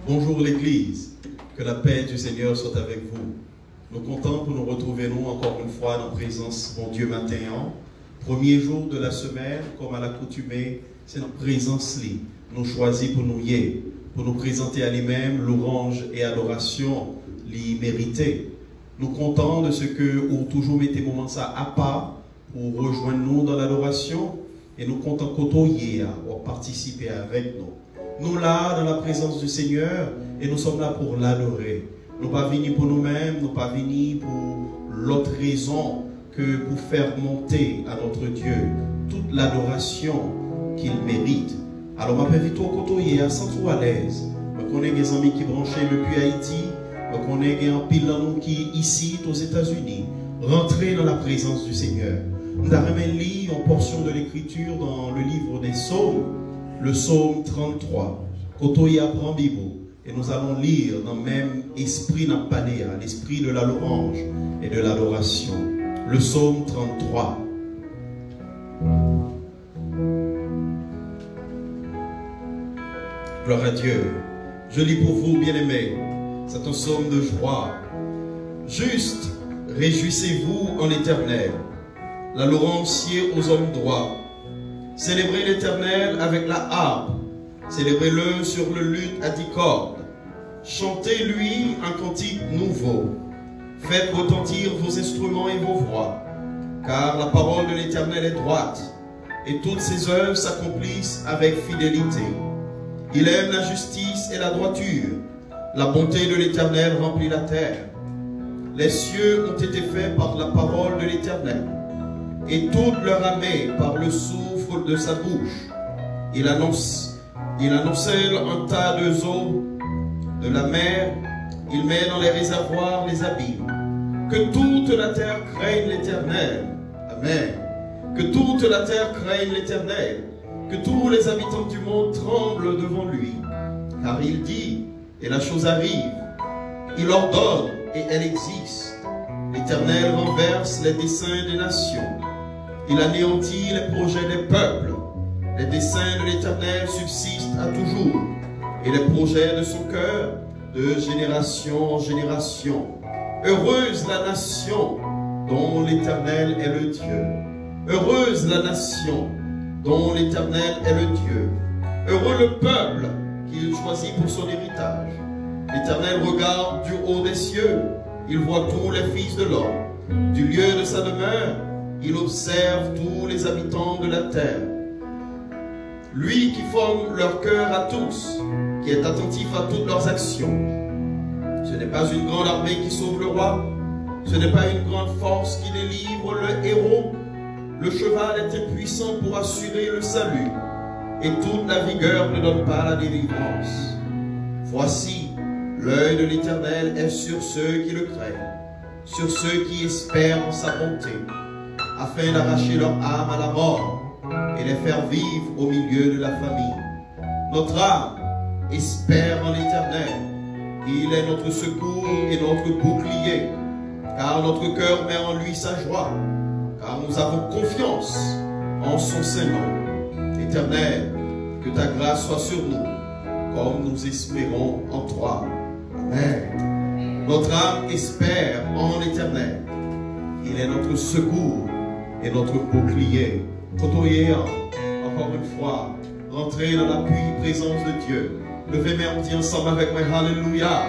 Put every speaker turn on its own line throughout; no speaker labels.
Bonjour l'Église, que la paix du Seigneur soit avec vous. Nous comptons pour nous retrouver nous encore une fois dans la présence de mon Dieu maintenant. Premier jour de la semaine, comme à l'accoutumée, c'est notre présence li. Nous choisis pour nous y, pour nous présenter à lui-même louange et adoration li mérité. Nous comptons de ce que vous toujours mettez moment ça à part pour rejoindre nous dans l'adoration et nous comptons côtoyer pour participer avec nous. Nous là dans la présence du Seigneur et nous sommes là pour l'adorer. Nous ne sommes pas venus pour nous-mêmes, nous ne sommes pas venus pour l'autre raison que pour faire monter à notre Dieu toute l'adoration qu'il mérite. Alors, je m'invite au côté à sentir à l'aise. Je connais des amis qui branchent depuis Haïti, je connais un pile dans nous qui ici aux États-Unis. Rentrez dans la présence du Seigneur. Nous avons lu une portion de l'Écriture dans le livre des Psaumes, le Psaume 33. Côté apprend Bible. Et nous allons lire dans le même esprit l'esprit de la louange et de l'adoration. Le Psaume 33. Gloire à Dieu. Je lis pour vous, bien-aimés. C'est un psaume de joie. Juste, réjouissez-vous en l'Éternel. La laurancier aux hommes droits. Célébrez l'Éternel avec la harpe. Célébrez-le sur le luth à 10 cordes. Chantez-lui un cantique nouveau. Faites retentir vos instruments et vos voix. Car la parole de l'Éternel est droite, et toutes ses œuvres s'accomplissent avec fidélité. Il aime la justice et la droiture. La bonté de l'Éternel remplit la terre. Les cieux ont été faits par la parole de l'Éternel, et toute leur armée par le souffle de sa bouche. Il amoncelle un tas d'eaux de la mer, il met dans les réservoirs les abîmes. Que toute la terre craigne l'Éternel. Amen. Que toute la terre craigne l'Éternel. Que tous les habitants du monde tremblent devant lui. Car il dit, et la chose arrive. Il ordonne, et elle existe. L'Éternel renverse les desseins des nations. Il anéantit les projets des peuples. Les desseins de l'Éternel subsistent à toujours, et les projets de son cœur, de génération en génération. Heureuse la nation dont l'Éternel est le Dieu. Heureuse la nation dont l'Éternel est le Dieu. Heureux le peuple qu'il choisit pour son héritage. L'Éternel regarde du haut des cieux, il voit tous les fils de l'homme. Du lieu de sa demeure, il observe tous les habitants de la terre. Lui qui forme leur cœur à tous, qui est attentif à toutes leurs actions. Ce n'est pas une grande armée qui sauve le roi, ce n'est pas une grande force qui délivre le héros. Le cheval est impuissant pour assurer le salut, et toute la vigueur ne donne pas la délivrance. Voici, l'œil de l'Éternel est sur ceux qui le craignent, sur ceux qui espèrent en sa bonté, afin d'arracher leur âme à la mort et les faire vivre au milieu de la famine. Notre âme espère en l'Éternel. Il est notre secours et notre bouclier, car notre cœur met en lui sa joie, car nous avons confiance en son Saint-Nom. Éternel, que ta grâce soit sur nous, comme nous espérons en toi. Amen. Notre âme espère en l'Éternel. Il est notre secours et notre bouclier. Côtoyez encore une fois, rentrez dans la présence de Dieu. Levez mes on dit ensemble avec moi, Alléluia.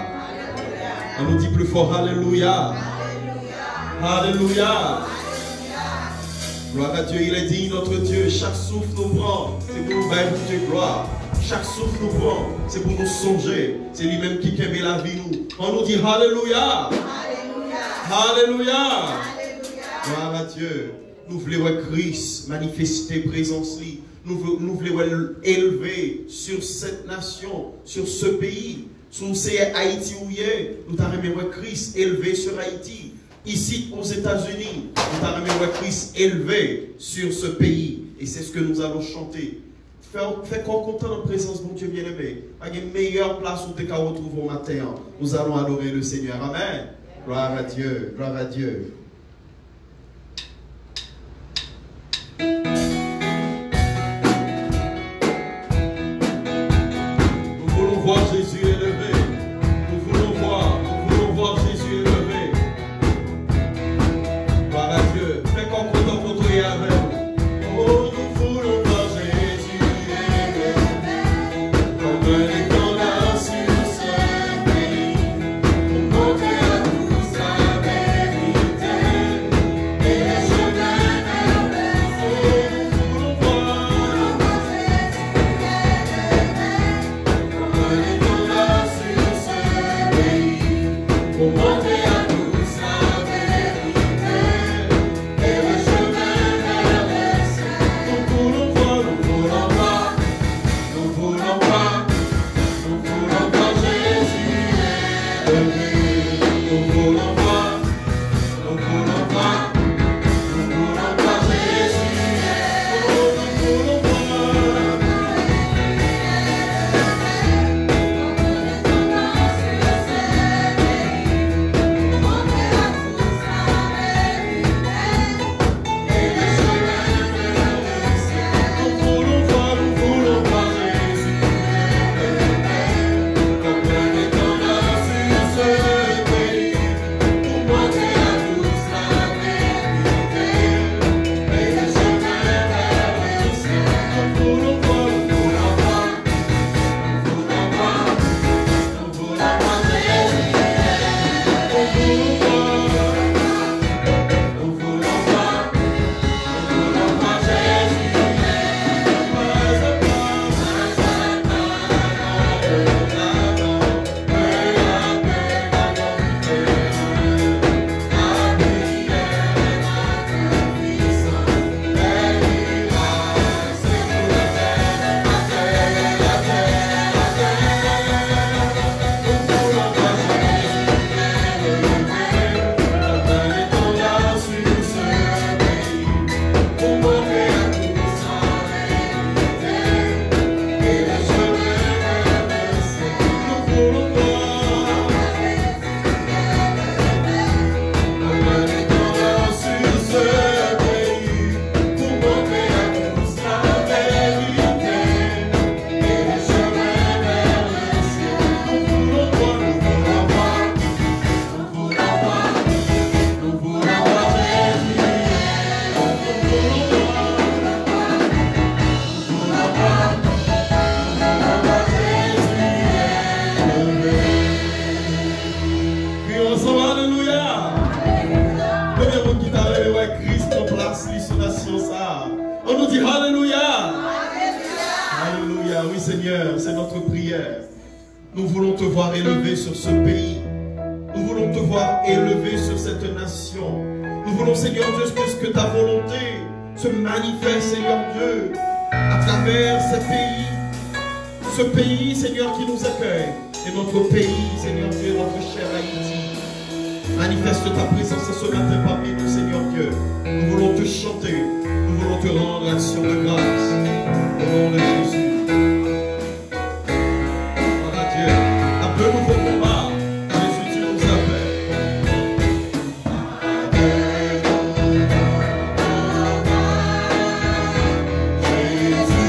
On nous dit plus fort, Alléluia. Alléluia. Gloire à Dieu, il est dit, notre Dieu, chaque souffle nous prend, c'est pour nous faire Dieu gloire. Chaque souffle nous prend, c'est pour nous songer. C'est lui-même qui aime la vie nous. On nous dit Alléluia. Alléluia. Gloire à Dieu. Nous voulons Christ manifester présence lui. Nous voulons élever sur cette nation, sur ce pays, sur ces Haïti où il est. Nous t'aimons Christ élevé sur Haïti. Ici aux États-Unis, nous t'aimons Christ élevé sur ce pays. Et c'est ce que nous allons chanter. Fais qu'on content en présence de mon Dieu bien-aimé. À une meilleure place où tu te retrouves au matin. Nous allons adorer le Seigneur. Amen. Gloire à Dieu. Gloire à Dieu. Nous voulons voir Jésus élevé. Nous voulons te voir élevé sur ce pays. Nous voulons te voir élevé sur cette nation. Nous voulons, Seigneur Dieu, que ta volonté se manifeste, Seigneur Dieu, à travers ce pays, Seigneur, qui nous accueille, et notre pays, Seigneur Dieu, notre cher Haïti. Manifeste ta présence ce matin parmi nous, Seigneur Dieu. Nous voulons te chanter, nous voulons te rendre action de grâce. Au nom de Jésus. Voilà Dieu, un peu nouveau combat, Jésus, tu nous appelles.
Jésus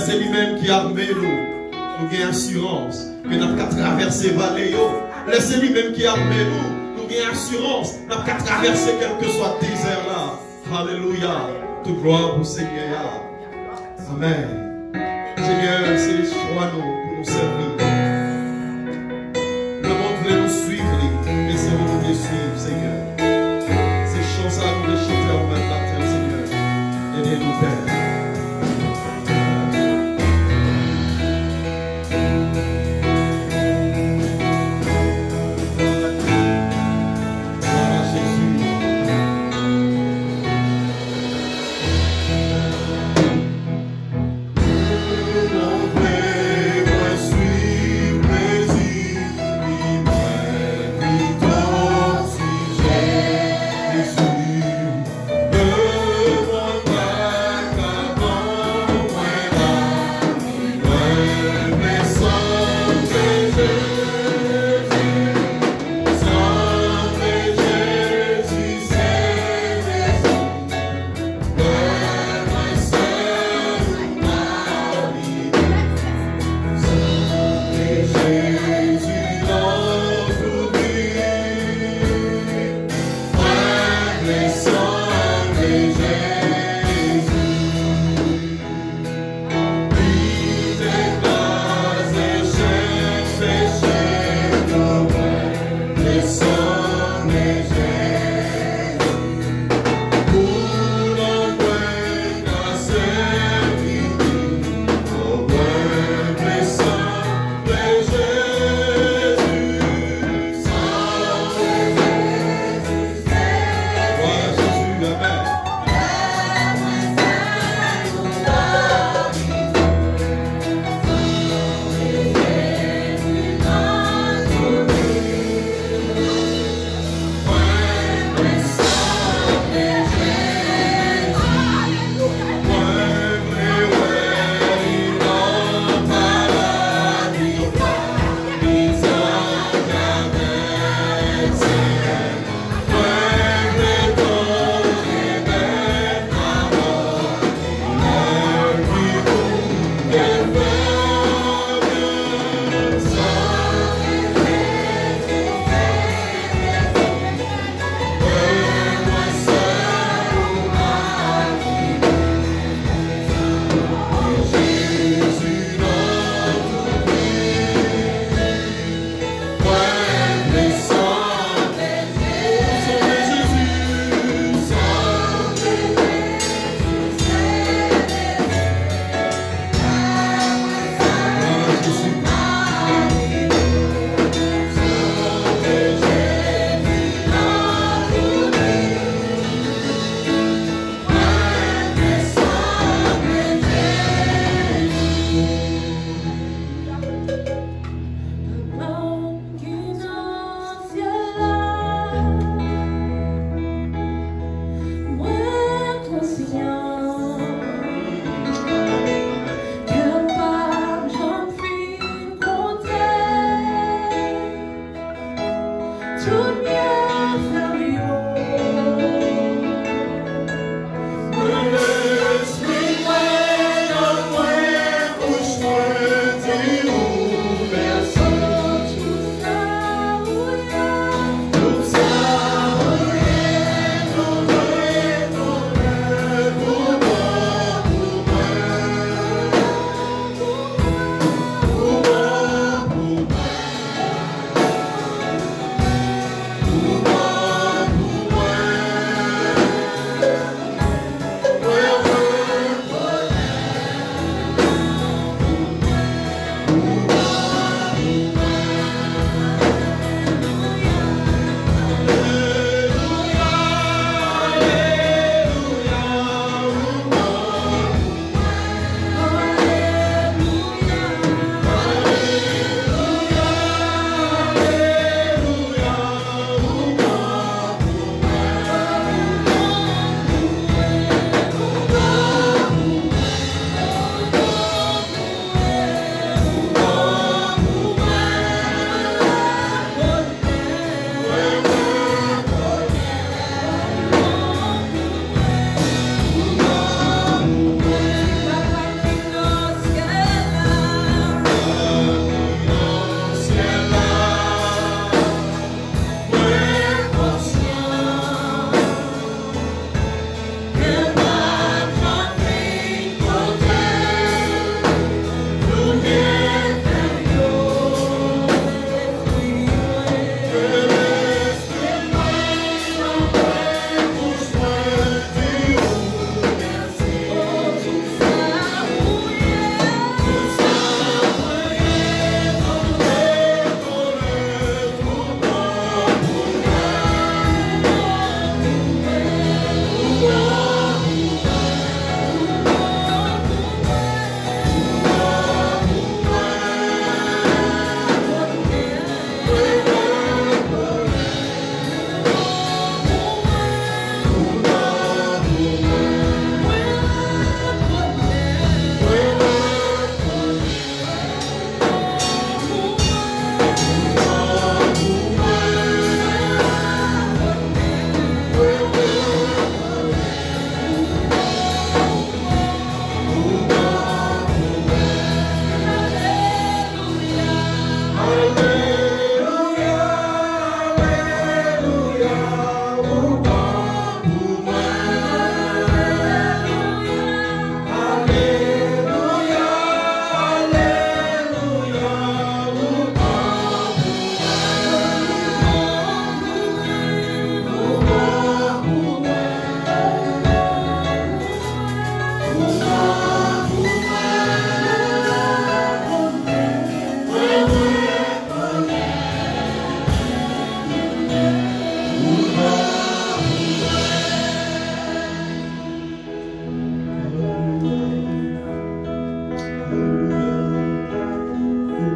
c'est lui-même qui a armé nous. Nous avons assurance que nous avons traversé la vallée. C'est lui-même qui a armé nous. Nous avons assurance nous avons traversé quel que soit le désert là. Alléluia. Toute gloire pour Seigneur. Amen. Seigneur, c'est choix nous pour nous servir. Le monde voulait nous suivre, mais c'est vous qui suivre, Seigneur. Ces choses-là, nous les chanter en même matin, Seigneur. Aidez-nous, Père.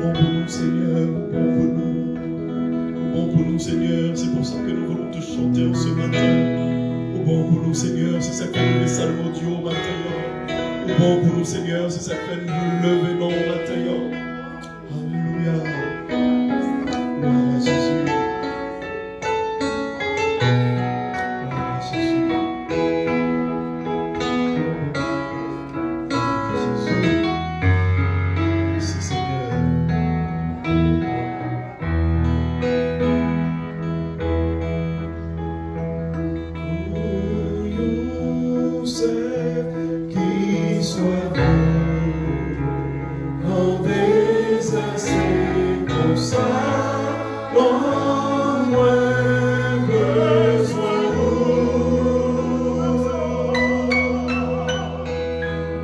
bon pour nous, Seigneur, bon pour nous. Bon pour nous, Seigneur, c'est pour ça que nous voulons te chanter en ce matin. Bon pour nous, Seigneur, c'est ça que nous les salmons Dieu au matin. Bon pour nous, Seigneur, c'est ça que nous lever non au matin. Alléluia. Gloire à Jésus. Gloire à Jésus. Gloire à Jésus. Merci, Seigneur. Qui soit bon quand des assez comme ça, non moins besoin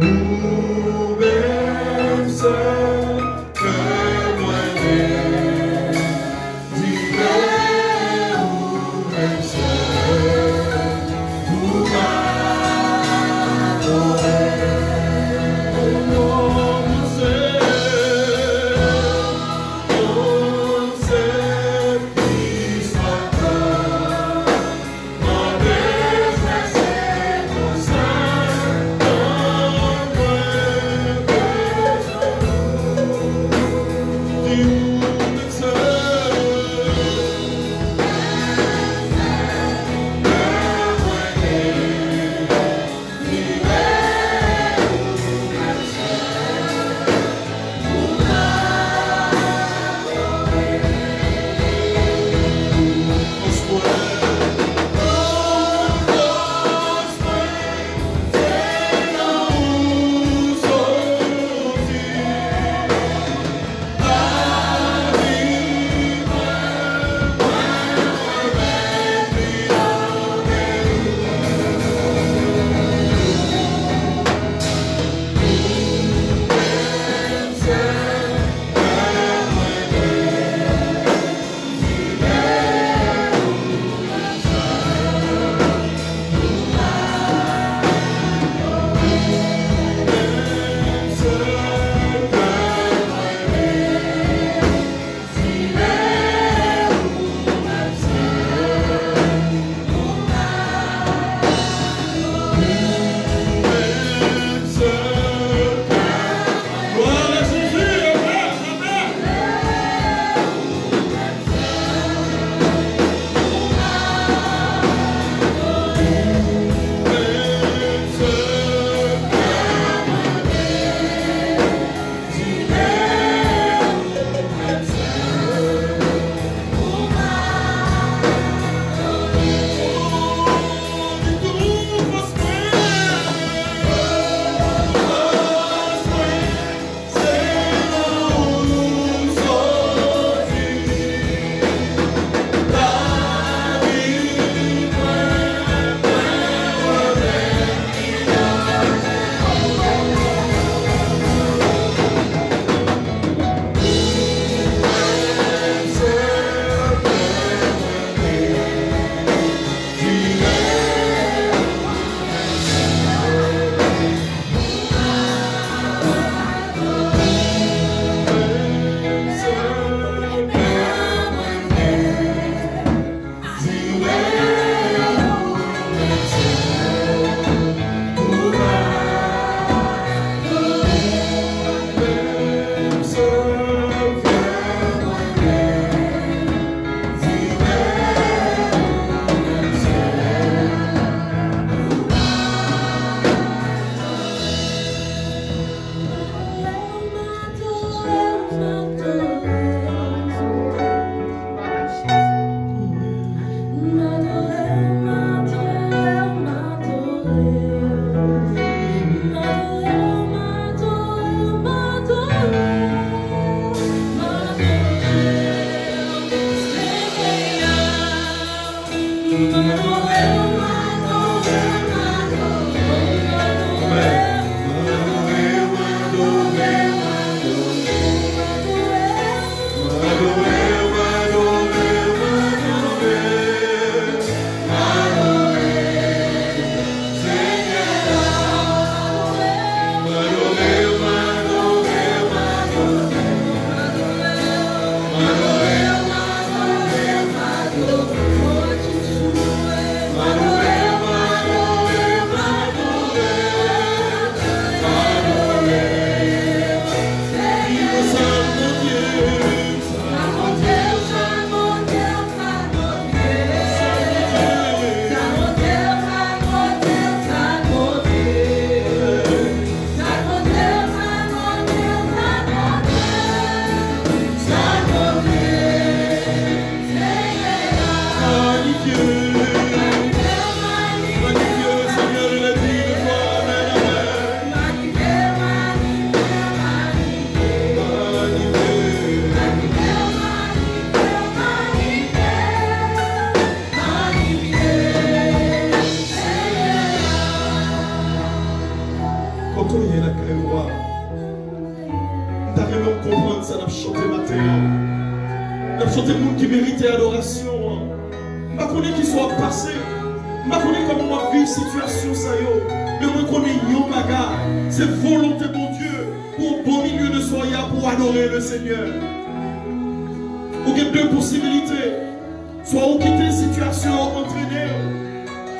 ou même seul que moi d'hiver ou même seul ou chanter maintenant. Nous chanter le monde qui mérite adoration. Je ne connais qui soit passé. Je ne connais comment on vit situation ça yo. Mais moi connais yo maga. C'est volonté de Dieu pour bon milieu de soya pour adorer le Seigneur. Vous avez deux possibilités. Soit vous quittez la situation entraînée,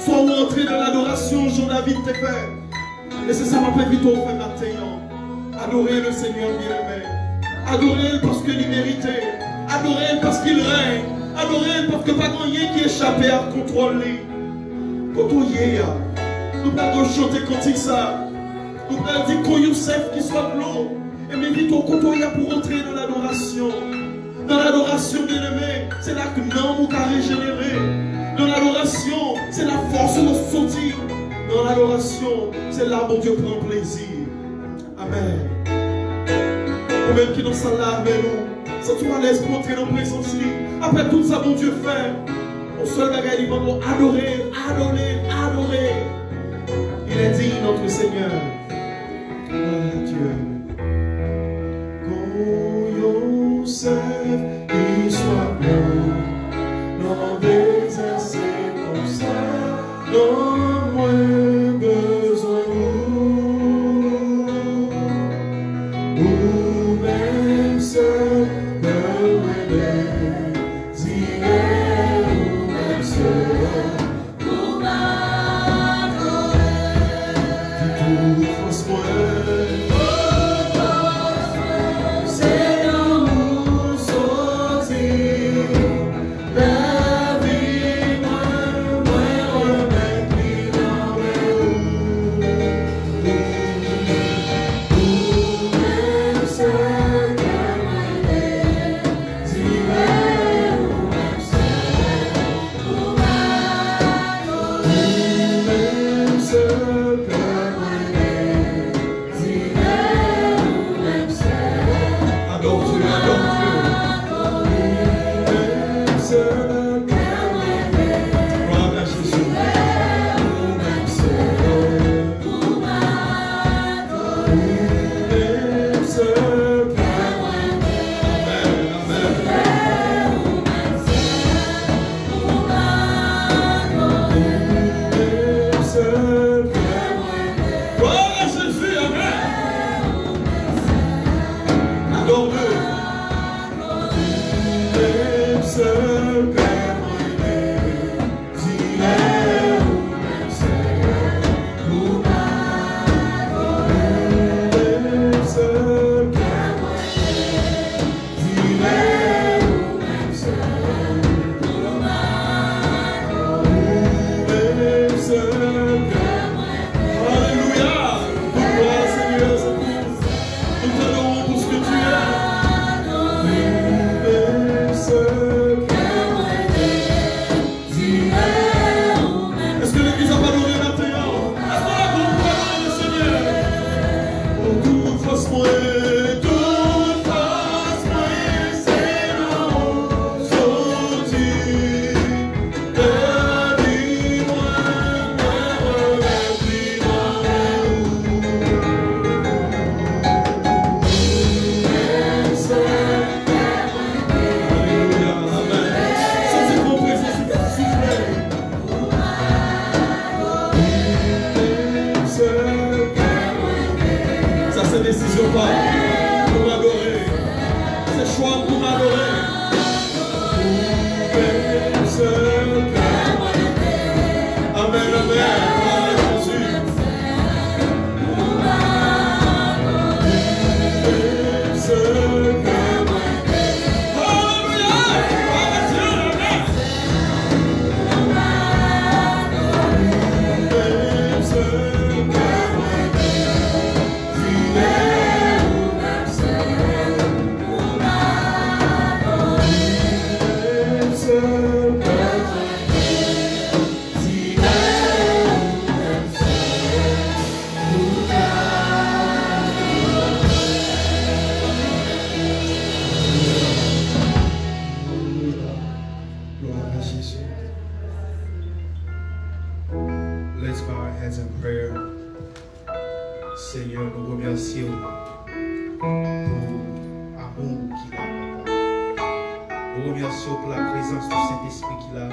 soit vous entrez dans l'adoration, Jean-David te fait. Et c'est ça ma vite au fait maintenant. Adorer le Seigneur bien-aimé. Adorer parce qu'il est mérité. Adorer parce qu'il règne. Adorer parce que pas rien qui échappe à contrôler. Quand on y est, nous allons chanter cantique ça. Nous allons dire qu'on Youssef qui soit de l'eau. Et mais vite au côté pour entrer dans l'adoration. Dans l'adoration, bien-aimé, c'est là que l'homme a régénéré. Dans l'adoration, c'est la force de sortir. Dans l'adoration, c'est là où Dieu prend plaisir. Amen. Vous-même qui nous sommes là avec nous, sentez-vous à l'aise pour entrer dans la présence. Après tout ça, mon Dieu fait, au seul bagage, il va nous adorer, adorer, adorer. Il est dit, notre Seigneur. Dieu. Qu'il soit bon dans des circonstances, dans moins besoin ou même seul que moi désiré ou même seul pour m'adorer. Qui tout force moi.
Nous remercions pour la présence du Saint-Esprit qui est là.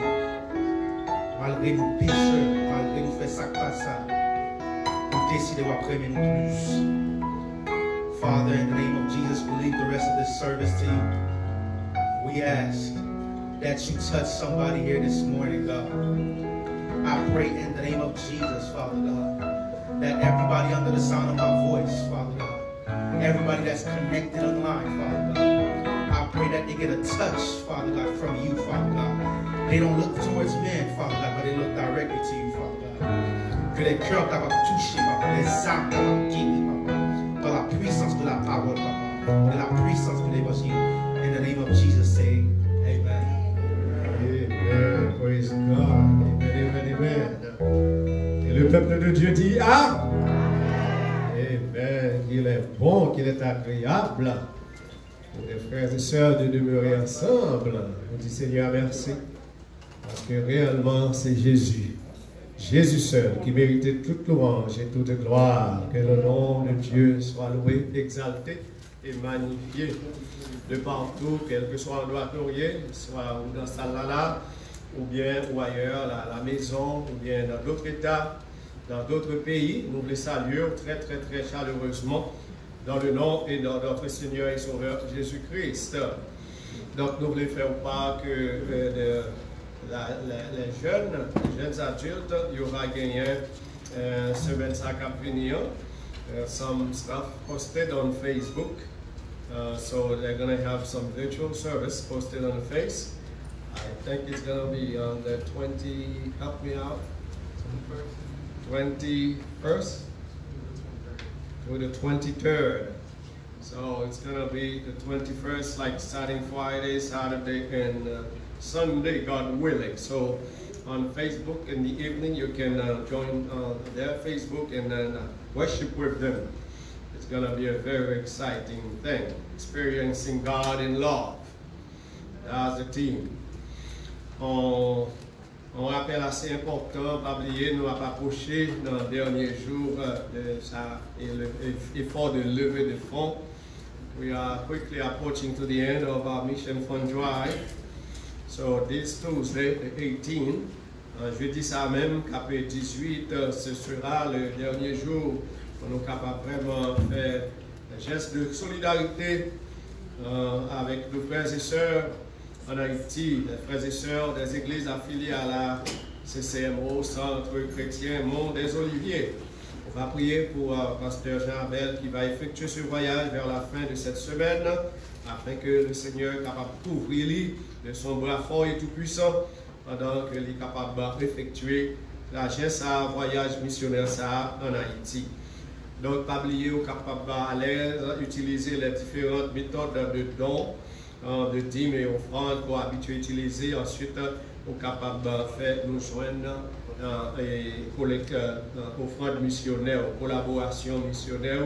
Malgré nos pécheurs, malgré nous faire ça pas ça, nous décidons après nous plus. Father, in the name of Jesus, we leave the rest of this service to you. We ask that you touch somebody here this morning, God. I pray in the name of Jesus, Father God, that everybody under the sound of my voice, Father God, everybody that's connected online, Father God, I pray that they get a touch, Father God, from you, Father God. They don't look towards men, Father God, but they look directly to you, Father God. Que les cœurs capables de toucher, Papa, les âmes capables de guérir, Papa, par la puissance de la parole, Papa, de la puissance de l'évangile. In the name of Jesus, say amen.
Amen. Praise God. Amen, amen, amen. Et le peuple de Dieu dit ah. Amen. Qu'il est bon, qu'il est agréable pour les frères et sœurs de demeurer ensemble. On dit Seigneur merci. Parce que réellement c'est Jésus. Jésus seul qui méritait toute louange et toute gloire. Que le nom de Dieu soit loué, exalté et magnifié de partout, quel que soit l'endroit soit ou dans Salala, ou bien ou ailleurs, à la maison, ou bien dans d'autres États, dans d'autres pays. Nous les saluons très très très chaleureusement dans le nom et dans notre Seigneur et Sauveur Jésus-Christ. Donc nous voulons faire part que les jeunes adultes, il y aura gagné semaine ça qui venir, some stuff posted on Facebook. So they're going to have some virtual service posted on the face. I think it's going to be on the 20, help me out, 21st to the 23rd. So it's going to be the 21st, like starting Friday, Saturday, and Sunday, God willing. So on Facebook in the evening, you can join their Facebook and then worship with them. It's going to be a very exciting thing, experiencing God in love. That's the theme. On rappelle assez important, pas oublier, nous avons approché dans le dernier jour de ça et l'effort de levée de fonds. We are quickly approaching to the end of our mission fund drive. So this Tuesday, the 18th, jeudi ça même, après 18, ce sera le dernier jour pour nous capables vraiment faire un geste de solidarité avec nos frères et sœurs en Haïti, les frères et sœurs des églises affiliées à la CCMO, Centre Chrétien Mont des Oliviers. On va prier pour Pasteur Jean-Abel qui va effectuer ce voyage vers la fin de cette semaine afin que le Seigneur soit capable de couvrir de son bras fort et tout-puissant pendant qu'il est capable d'effectuer la geste à voyage missionnaire ça en Haïti. Donc, pas oublier ou capable à l'aise, utiliser les différentes méthodes de dons, de dîmes et offrandes pour habituer à utiliser. Ensuite, ou capable de faire nous joindre et collecter offrandes missionnaires, collaboration missionnaire.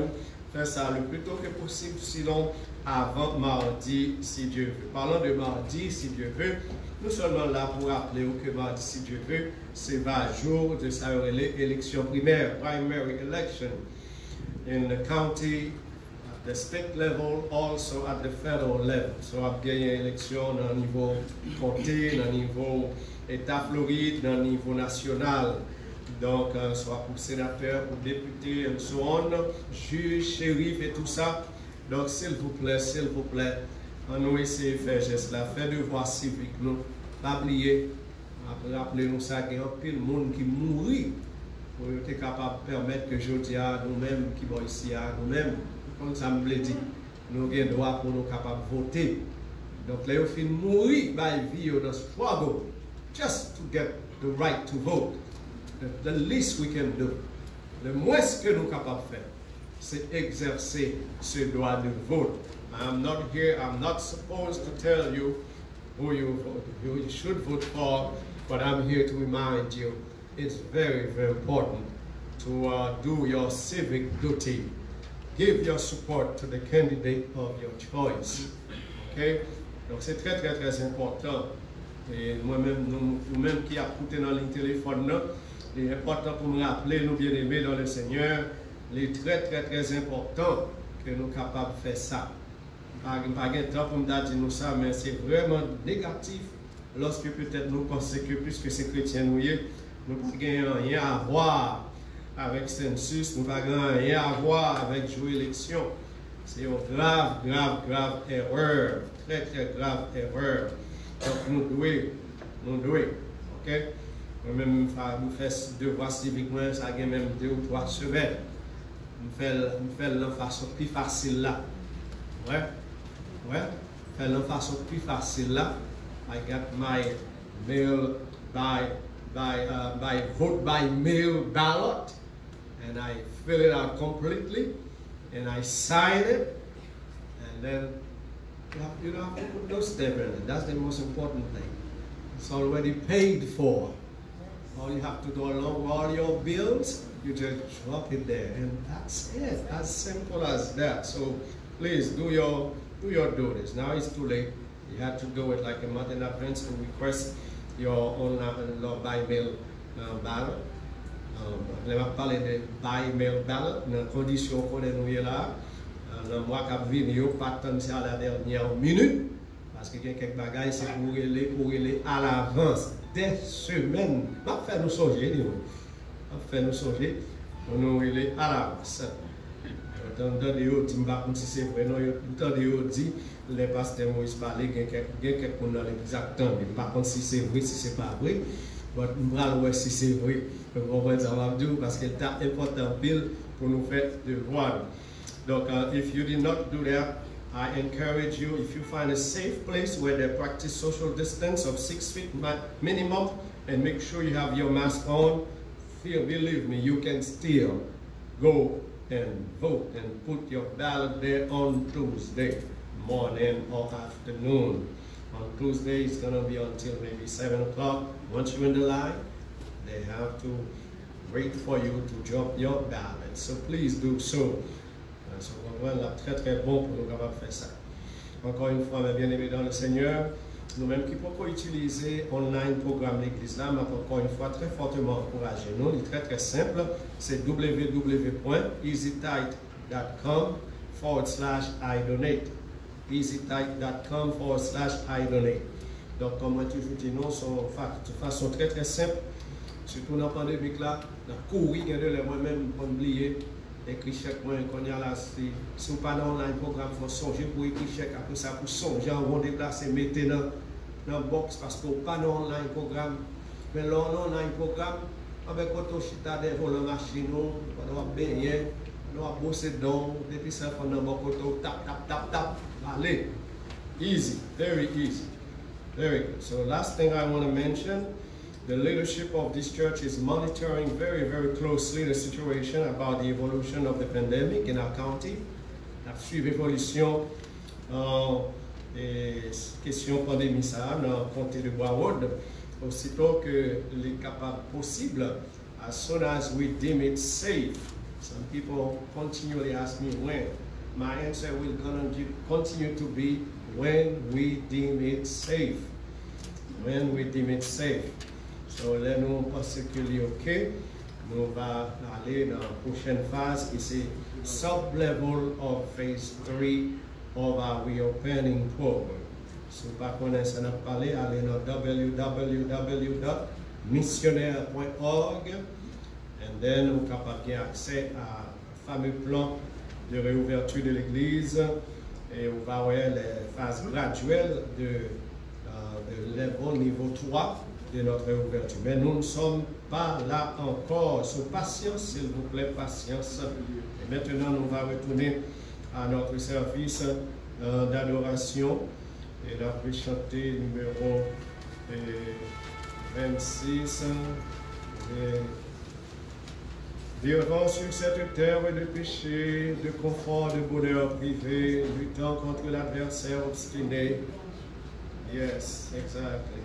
Faire ça le plus tôt que possible, sinon avant mardi, si Dieu veut. Parlant de mardi, si Dieu veut, nous sommes là pour rappeler que mardi, si Dieu veut, c'est 20 jours de sa élection primaire, primary election. In the county, at the state level, also at the federal level. So, on a gagné l'élection au niveau comté, au niveau État Floride, au niveau national. Donc, soit pour sénateur, pour député, et so on, juge, shérif et tout ça. Donc, s'il vous plaît, on nous essaie de faire geste là, faire devoir civique, nous, pas oublier, rappelez-nous ça, qu'il y a un peu de monde qui mourit. Pour être capable de permettre que je dis à nous-mêmes qui sont ici, à nous-mêmes, comme ça me dit, nous avons le droit pour nous capables de voter. Donc, là, il faut mourir by vie dans struggle, just to get the right to vote. The least we can do, le moins que nous sommes capables de faire, c'est exercer ce droit de vote. I'm not here, I'm not supposed to tell you who you should vote for, but I'm here to remind you it's very, very important to do your civic duty. Give your support to the candidate of your choice. Okay? Donc c'est très, très, très important. Et moi-même, nous-mêmes qui avons écouté dans le téléphone, il est important pour nous rappeler, nous bien-aimés dans le Seigneur, il est très, très, très important que nous soyons capables de faire ça. pas de temps pour me dire nous ça, mais c'est vraiment négatif lorsque peut-être nous pensons que puisque c'est chrétien nous n'avons rien à voir avec census, nous n'avons rien à voir avec jouer élection. C'est une grave erreur, très grave erreur. Donc nous devons, ok? Moi-même, nous faisons devoir civique, ça a même 2 ou 3 semaines. Nous faisons de façon plus facile là. Ouais. Faisons de façon plus facile là. I got my mail by vote by mail ballot, and I fill it out completely, and I sign it, and then you don't have to put no stamp in it. That's the most important thing. It's already paid for. All you have to do along with all your bills, you just drop it there, and that's it. As simple as that. So please do your duties. Now it's too late. You have to do it like a month in advance to request your own by mail ballot. Je vais parler de by mail ballot, dans les conditions qu'on est là. Dans le mois qui vient, il n'y a pas de temps à la dernière minute. Parce que quelques bagages, c'est pour aller à l'avance, des semaines. Pas faire nous songer, pas faire nous songer, pour nous aller à l'avance. Entendez, je ne sais pas si c'est vrai, non, entendez, dit, les pasteurs Moïse parlaient, il y a quelqu'un dans l'exactement. Par contre, si c'est vrai, si c'est pas vrai, je vais voir si c'est vrai. On va dire parce qu'il est important pour nous faire devoir. Donc, if you did not do that, I encourage you, if you find a safe place where they practice social distance of 6 feet minimum, and make sure you have your mask on, believe me, you can still go and vote and put your ballot there on Tuesday morning or afternoon. On Tuesday, it's going to be until maybe 7 o'clock. Once you're in the line, they have to wait for you to drop your ballot. So please do so. So, voilà, très bon pour nous capables de faire ça. Encore une fois, mes bien-aimés dans le Seigneur, nous-mêmes qui pouvons utiliser online programme l'église là, mais encore une fois, très fortement encouragé. Nous, il est très simple, c'est www.easytithe.com/idonate. easytithe.com/idonate. Donc, comme moi toujours dit, nous sommes de façon très simple, surtout dans la pandémie là, dans le courrier de moi-même, pour oublier. Écrit chèque, moi, qu'on y a là, si vous n'avez pas d'online programme, il faut songer pour écrire chèque, après ça, pour songer, on va déplacer, mettez dans le box, parce qu'on n'a pas d'online programme. Mais l'online programme, avec votre chita devant la machine, on va baigner, on va bosser dedans, depuis ça, on va tap, allez. Easy, very easy. Very good. So, last thing I want to mention. The leadership of this church is monitoring very closely the situation about the evolution of the pandemic in our county. La suivre l'évolution des questions pandémie ça dans le comté de Broward. Aussitôt que les capables possible, as soon as we deem it safe. Some people continually ask me when. My answer will continue to be when we deem it safe. When we deem it safe. So, là, nous pensons que c'est OK. Nous allons aller dans la prochaine phase qui c'est sub-level of phase 3 of our reopening program. Si vous ne connaissez pas, allez dans www.missionnaire.org and then vous pouvez avoir accès à un fameux plan de réouverture de l'Église et vous allez voir les phases graduelles de level niveau 3. De notre ouverture. Mais nous ne sommes pas là encore. So, patience, s'il vous plaît, patience. Et maintenant, nous allons retourner à notre service d'adoration. Et là, vous chanter numéro 26. Vivant sur cette terre de péché, de confort, de bonheur privé, luttant contre l'adversaire obstiné. Yes, exactly.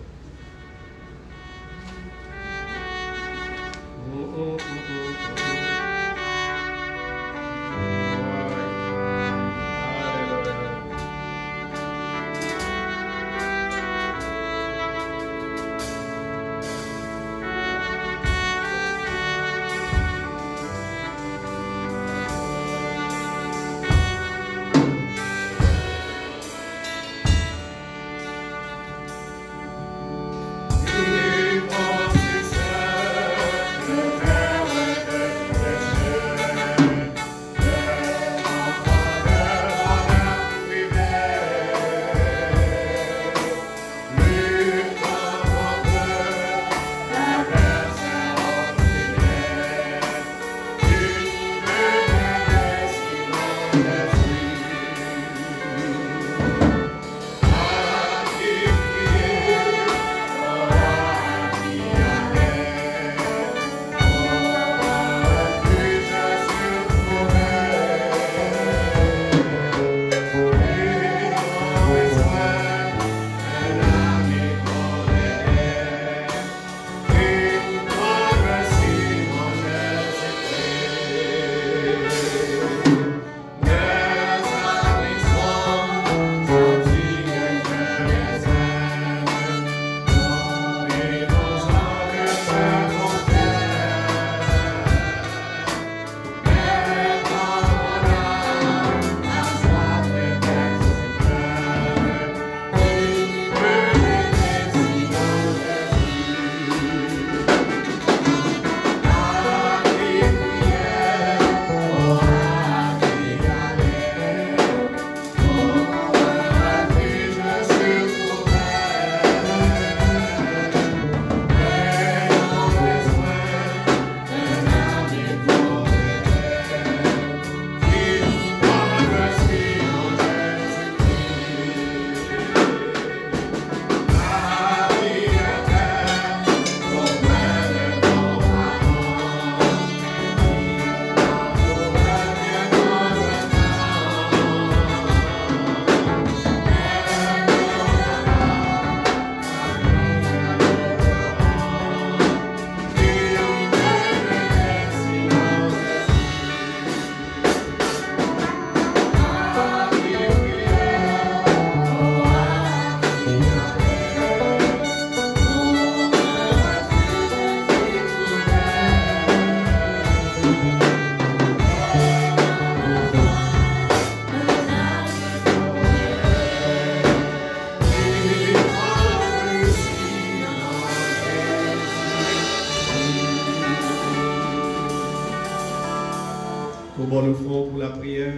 bon nous ferons pour la prière.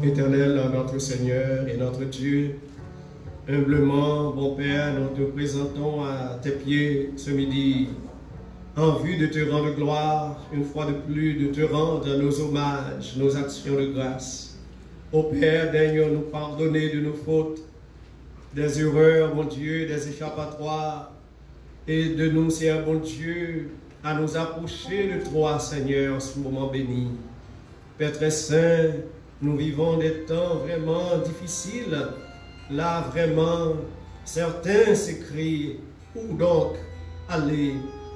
Éternel, notre Seigneur et notre Dieu, humblement, bon Père, nous te présentons à tes pieds ce midi, en vue de te rendre gloire, une fois de plus, de te rendre nos hommages, nos actions de grâce. Ô Père, daigne nous pardonner de nos fautes, des erreurs, mon Dieu, des échappatoires, et de nous, Seigneur, mon Dieu, à nous approcher de toi, Seigneur, en ce moment béni. Père très saint, nous vivons des temps vraiment difficiles. Là, vraiment, certains s'écrient, où donc aller,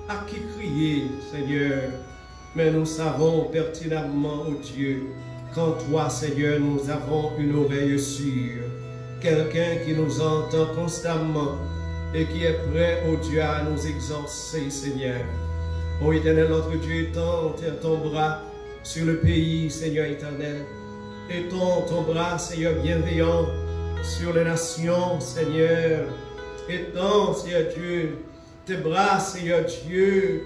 à qui crier, Seigneur? Mais nous savons pertinemment, ô Dieu, qu'en toi, Seigneur, nous avons une oreille sûre, quelqu'un qui nous entend constamment et qui est prêt, ô Dieu, à nous exaucer, Seigneur. Ô Éternel, notre Dieu, étends ton bras sur le pays, Seigneur éternel. Étends ton bras, Seigneur bienveillant, sur les nations, Seigneur. Étends, Seigneur Dieu, tes bras, Seigneur Dieu,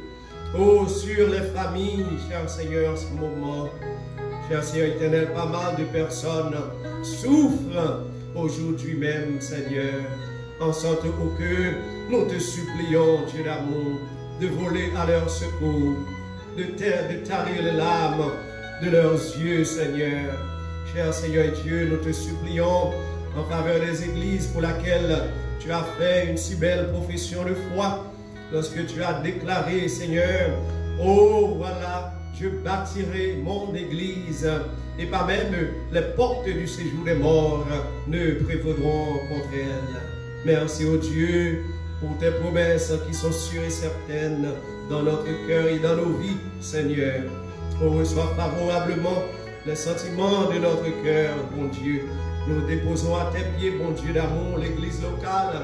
oh, sur les familles, cher Seigneur, en ce moment. Cher Seigneur éternel, pas mal de personnes souffrent aujourd'hui même, Seigneur. En sorte que nous te supplions, Dieu d'amour, de voler à leur secours, de tarir les larmes de leurs yeux, Seigneur. Cher Seigneur et Dieu, nous te supplions en faveur des églises pour laquelle tu as fait une si belle profession de foi, lorsque tu as déclaré, Seigneur, oh voilà, je bâtirai mon église, et pas même les portes du séjour des morts ne prévaudront contre elle. Merci, ô Dieu, pour tes promesses qui sont sûres et certaines dans notre cœur et dans nos vies, Seigneur. On reçoit favorablement les sentiments de notre cœur, bon Dieu. Nous déposons à tes pieds, bon Dieu d'amour, l'église locale,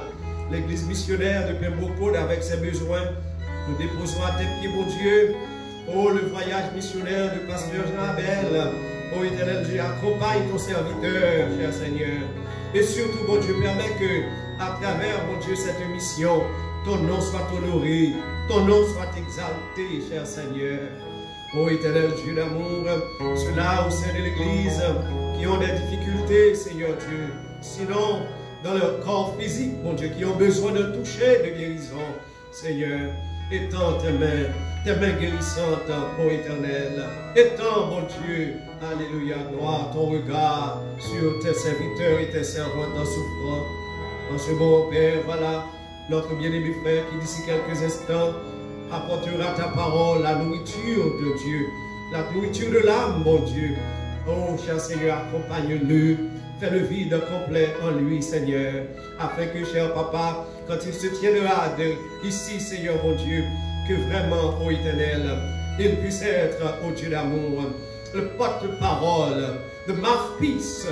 l'église missionnaire de Pembroke avec ses besoins. Nous déposons à tes pieds, bon Dieu, oh, le voyage missionnaire de Pasteur Jean-Abel. Oh, éternel Dieu, accompagne ton serviteur, cher Seigneur. Et surtout, bon Dieu, permets que, à travers, mon Dieu, cette mission, ton nom soit honoré, ton nom soit exalté, cher Seigneur. Oh, éternel Dieu d'amour, ceux-là au sein de l'Église qui ont des difficultés, Seigneur Dieu, sinon dans leur corps physique, mon Dieu, qui ont besoin de toucher, de guérison, Seigneur, étends tes mains guérissantes, ô éternel, étends, mon Dieu, alléluia, gloire, ton regard sur tes serviteurs et tes servantes en souffrant. En ce bon Père, voilà notre bien-aimé frère qui d'ici quelques instants apportera ta parole, la nourriture de Dieu, la nourriture de l'âme, mon Dieu. Oh, cher Seigneur, accompagne-le, fais le vide complet en lui, Seigneur, afin que, cher Papa, quand il se tiendra ici, Seigneur, mon Dieu, que vraiment, ô éternel, il puisse être, ô Dieu d'amour, le porte-parole, the mouthpiece,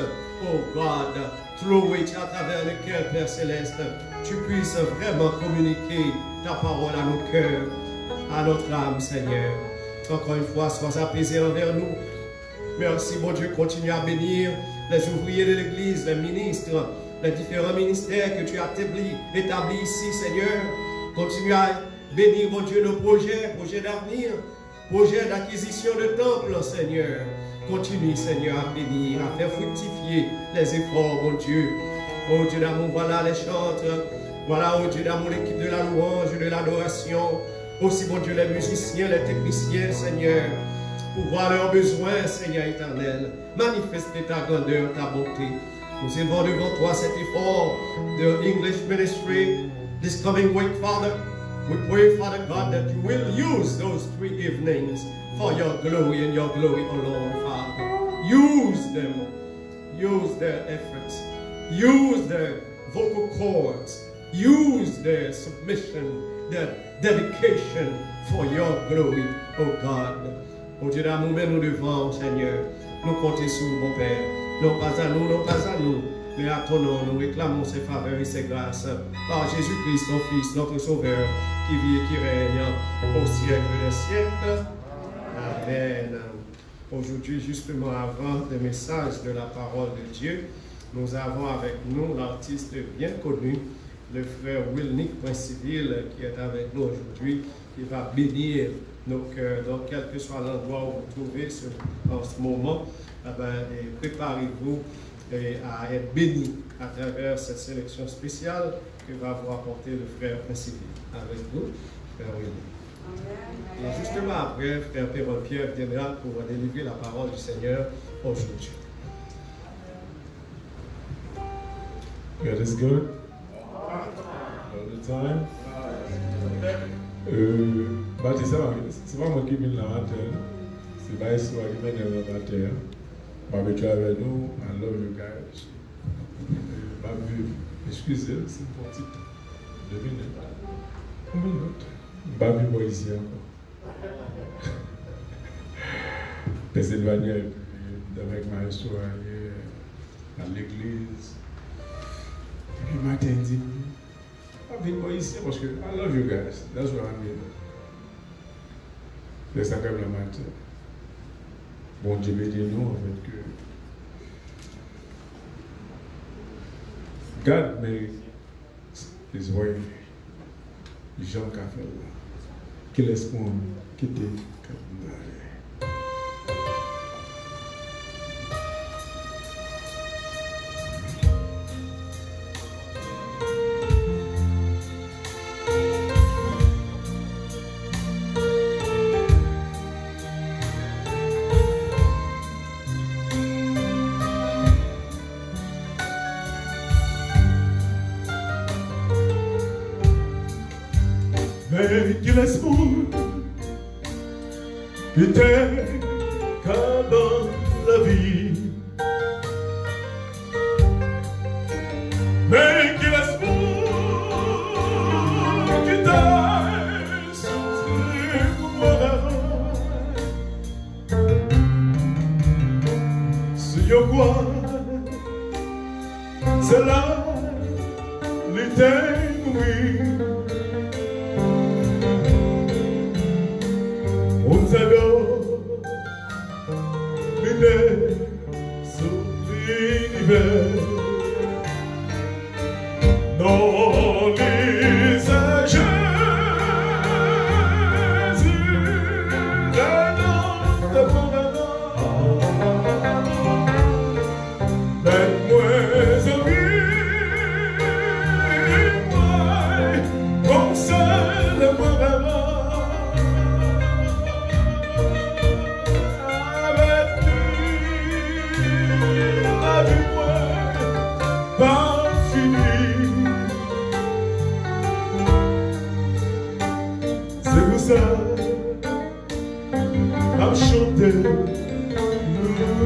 oh God, through which, à travers lequel, Père Céleste, tu puisses vraiment communiquer ta parole à nos cœurs, à notre âme, Seigneur. Encore une fois, sois apaisé envers nous. Merci, mon Dieu, continue à bénir les ouvriers de l'Église, les ministres, les différents ministères que tu as établis ici, Seigneur. Continue à bénir, mon Dieu, nos projets d'avenir, projets d'acquisition de temple, Seigneur. Continue, Seigneur, à bénir, à faire fructifier les efforts, mon Dieu. Oh Dieu d'amour, voilà les chantres. Voilà, oh Dieu d'amour, l'équipe de la louange, de l'adoration. Aussi, mon Dieu, les musiciens, les techniciens, Seigneur. Pour voir leurs besoins, Seigneur éternel. Manifester ta grandeur, ta bonté. Nous élevons devant toi cet effort de English ministry this coming week, Father. We pray, Father God, that you will use those 3 evenings for your glory and your glory alone, Father. Use them. Use their efforts. Use their vocal cords. Use their submission, their dedication for your glory, oh God. Oh Dieu d'amour, mets-nous devant, Seigneur. Nous comptons sur mon Père. Non pas à nous, non pas à nous, mais à ton nom, nous réclamons ses faveurs et ses grâces. Par Jésus-Christ, ton Fils, notre Sauveur, qui vit et qui règne au siècle des siècles. Amen. Aujourd'hui, justement avant le message de la parole de Dieu, nous avons avec nous l'artiste bien connu, le frère Wilnick, point civil, qui est avec nous aujourd'hui, qui va bénir nos cœurs. Donc, quel que soit l'endroit où vous vous trouvez en ce moment, préparez-vous à être bénis à travers cette sélection spéciale que va vous apporter le frère point civil. Avec nous, frère Wilnick. Et justement après, frère Pierre viendra pour délivrer la parole du Seigneur aujourd'hui.
God is good all the time. C'est pas moi qui viens la matin, c'est pas ici qui vient la matin. Je vais travailler avec nous, I love you guys. Excusez, c'est un petit 2 minutes. 1 minute. Je vais vivre ici encore. Pennsylvanie, avec ma histoire à l'église. Puis matin dit, je vais venir ici parce que I love you guys. That's what I mean. C'est ça comme le matin. Bon Dieu bénit nous en fait que God made his way. Jean Café là. Qu'il laisse pour quitter Cap-Vert.
Mais qu'il laisse pour quitter Cap-Vert la vie. Mais qu'il laisse pour quitter souffrir pour moi. Si yo quoi, c'est là l'été mourir. Dans les âges I'm chanter louer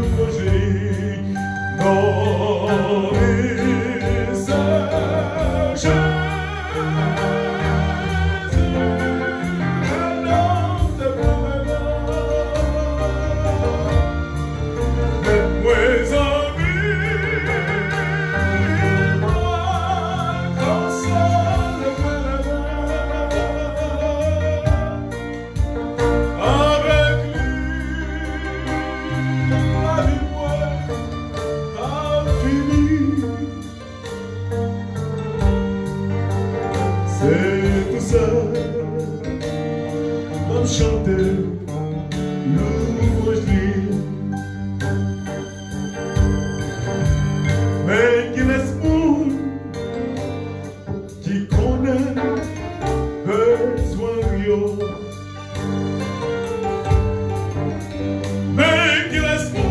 dans les âges. Chanter, louer, mais qui laisse pour qui connaît besoin yo, mais qui laisse pour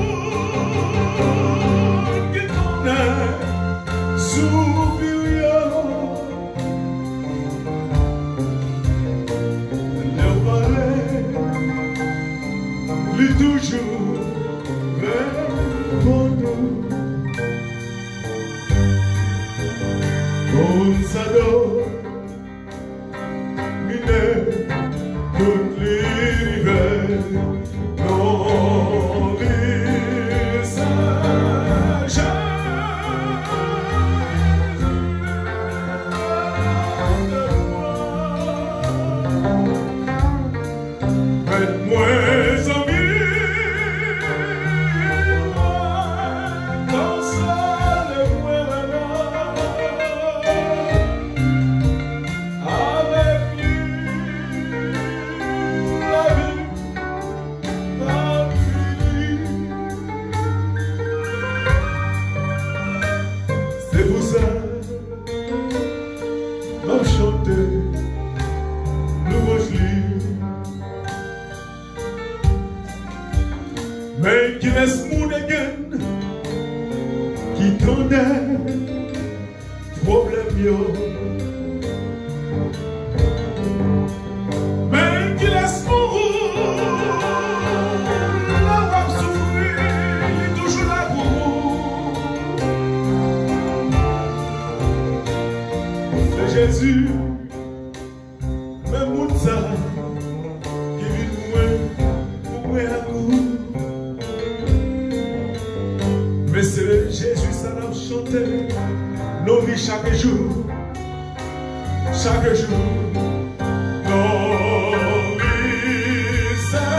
qui connaît soupir yo. Lui toujours répondre comme ça donne mine toute l'hiver dans les sages. Faites-moi C'est pour ça, m'a chanté, louange lui. Mais qui laisse mon dégaine, qui connaît problème yo. Mais qui laisse mon la va souffrir, toujours la goût. C'est Jésus, même Moutsa, qui vit pour moi à goût. Mais c'est Jésus, ça l'a chanté, nos vies chaque jour, chaque jour. Nos vies, c'est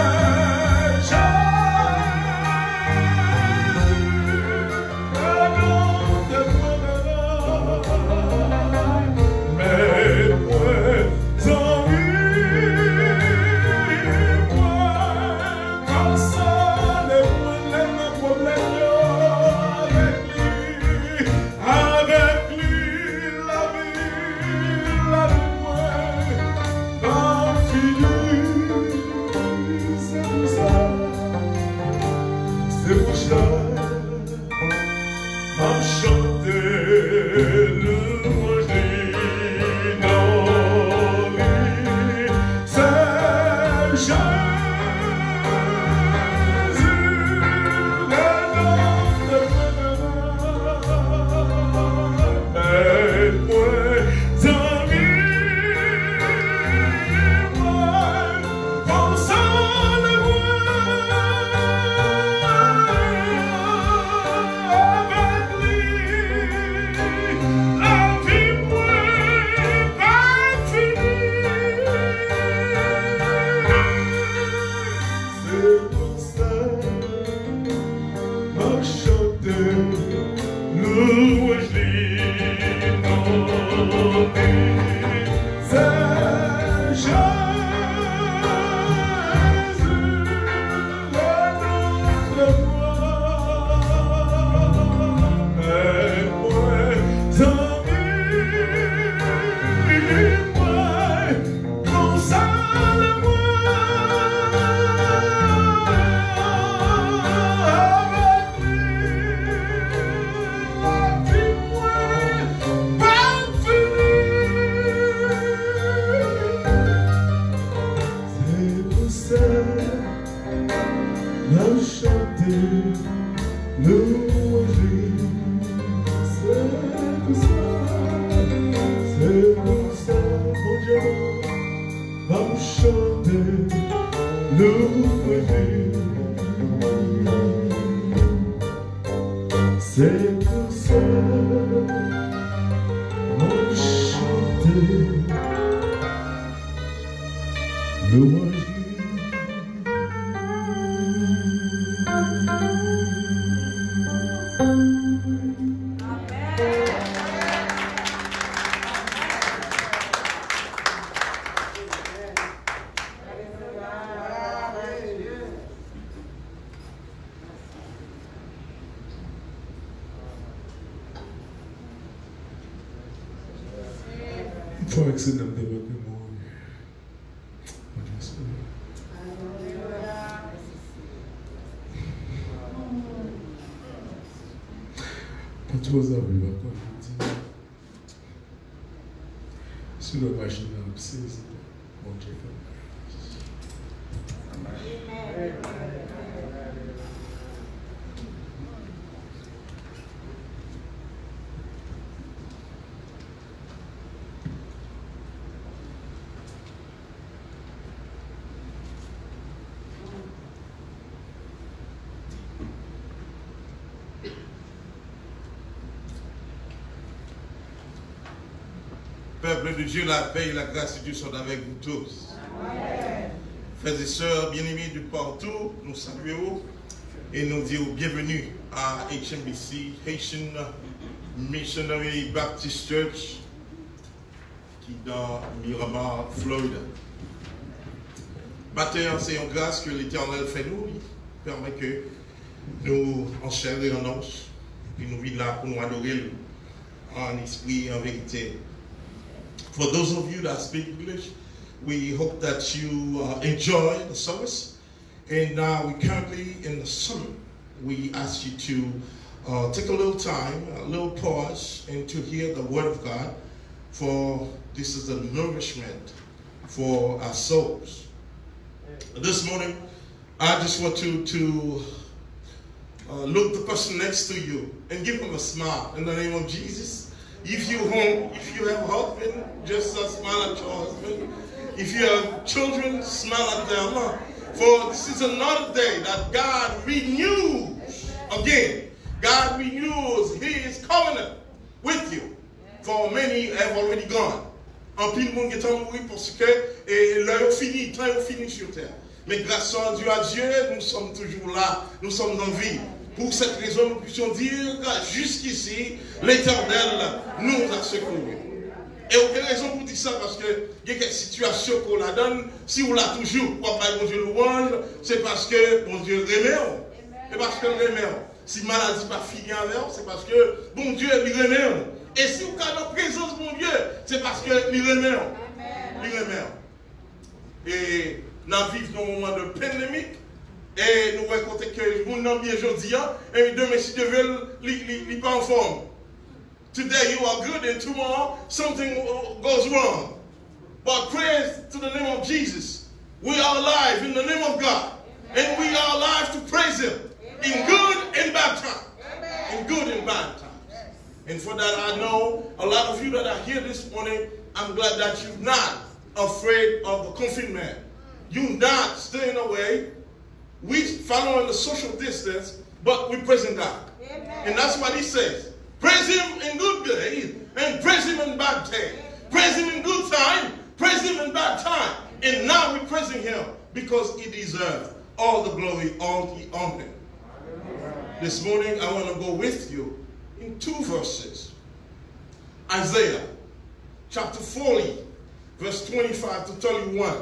Faut excellent développement. Pas trop ça, on va quoi dire. Sur le machine, c'est bon Dieu.
Peuple de Dieu, la paix et la grâce de Dieu sont avec vous tous. Amen. Frères et sœurs bien-aimés de partout, nous saluons et nous disons bienvenue à HMBC, Haitian Missionary Baptist Church, qui est dans Miramar, Florida. Matin, c'est une grâce que l'Éternel fait nous, il permet que nous, en chair et en os, et nous vivons là pour nous adorer
en esprit et en vérité. For those of you that speak English, we hope that you enjoy the service. And we're currently in the summer. We ask you to take a little time, a little pause, and to hear the Word of God. For this is the nourishment for our souls. This morning, I just want to look the person next to you and give them a smile in the name of Jesus. If you home, if you have a husband, just smile at your husband. If you have children, smile at them. For this is another day that God renews again. God renews His covenant with you. For many have already gone. En pile monde qui est mort parce que l'heure fini, temps est fini sur terre. Mais grâce à Dieu, nous sommes toujours là, nous sommes en vie. Pour cette raison, nous puissions dire que jusqu'ici, l'Éternel nous a secourus. Et aucune raison pour dire ça, parce que il y a quelques situations qu'on la donne, si on l'a toujours, pour pas bon Dieu louange, c'est parce que bon Dieu remet. C'est parce que remet. Si maladie pas fini avec, c'est parce que bon Dieu lui remet. Et si vous avez la présence de mon Dieu, c'est parce que lui remet. Lui remet. Et nous vivons dans un moment de pandémie. Et nous voyons que nous n'avons bien aujourd'hui, et demain, si Dieu veut, il n'est pas en forme. Today you are good, and tomorrow something goes wrong. But praise to the name of Jesus. We are alive in the name of God. And we are alive to praise Him in good and bad times. In good and bad times. And for that, I know a lot of you that are here this morning, I'm glad that you're not afraid of the confinement. You're not staying away. We following the social distance, but we praising God. Amen. And that's what He says. Praise Him in good days and praise Him in bad days. Praise Him in good time, praise Him in bad time. And now we're praising Him because He deserves all the glory, all the honor. This morning I want to go with you in 2 verses. Isaiah chapter 40, verse 25 to 31.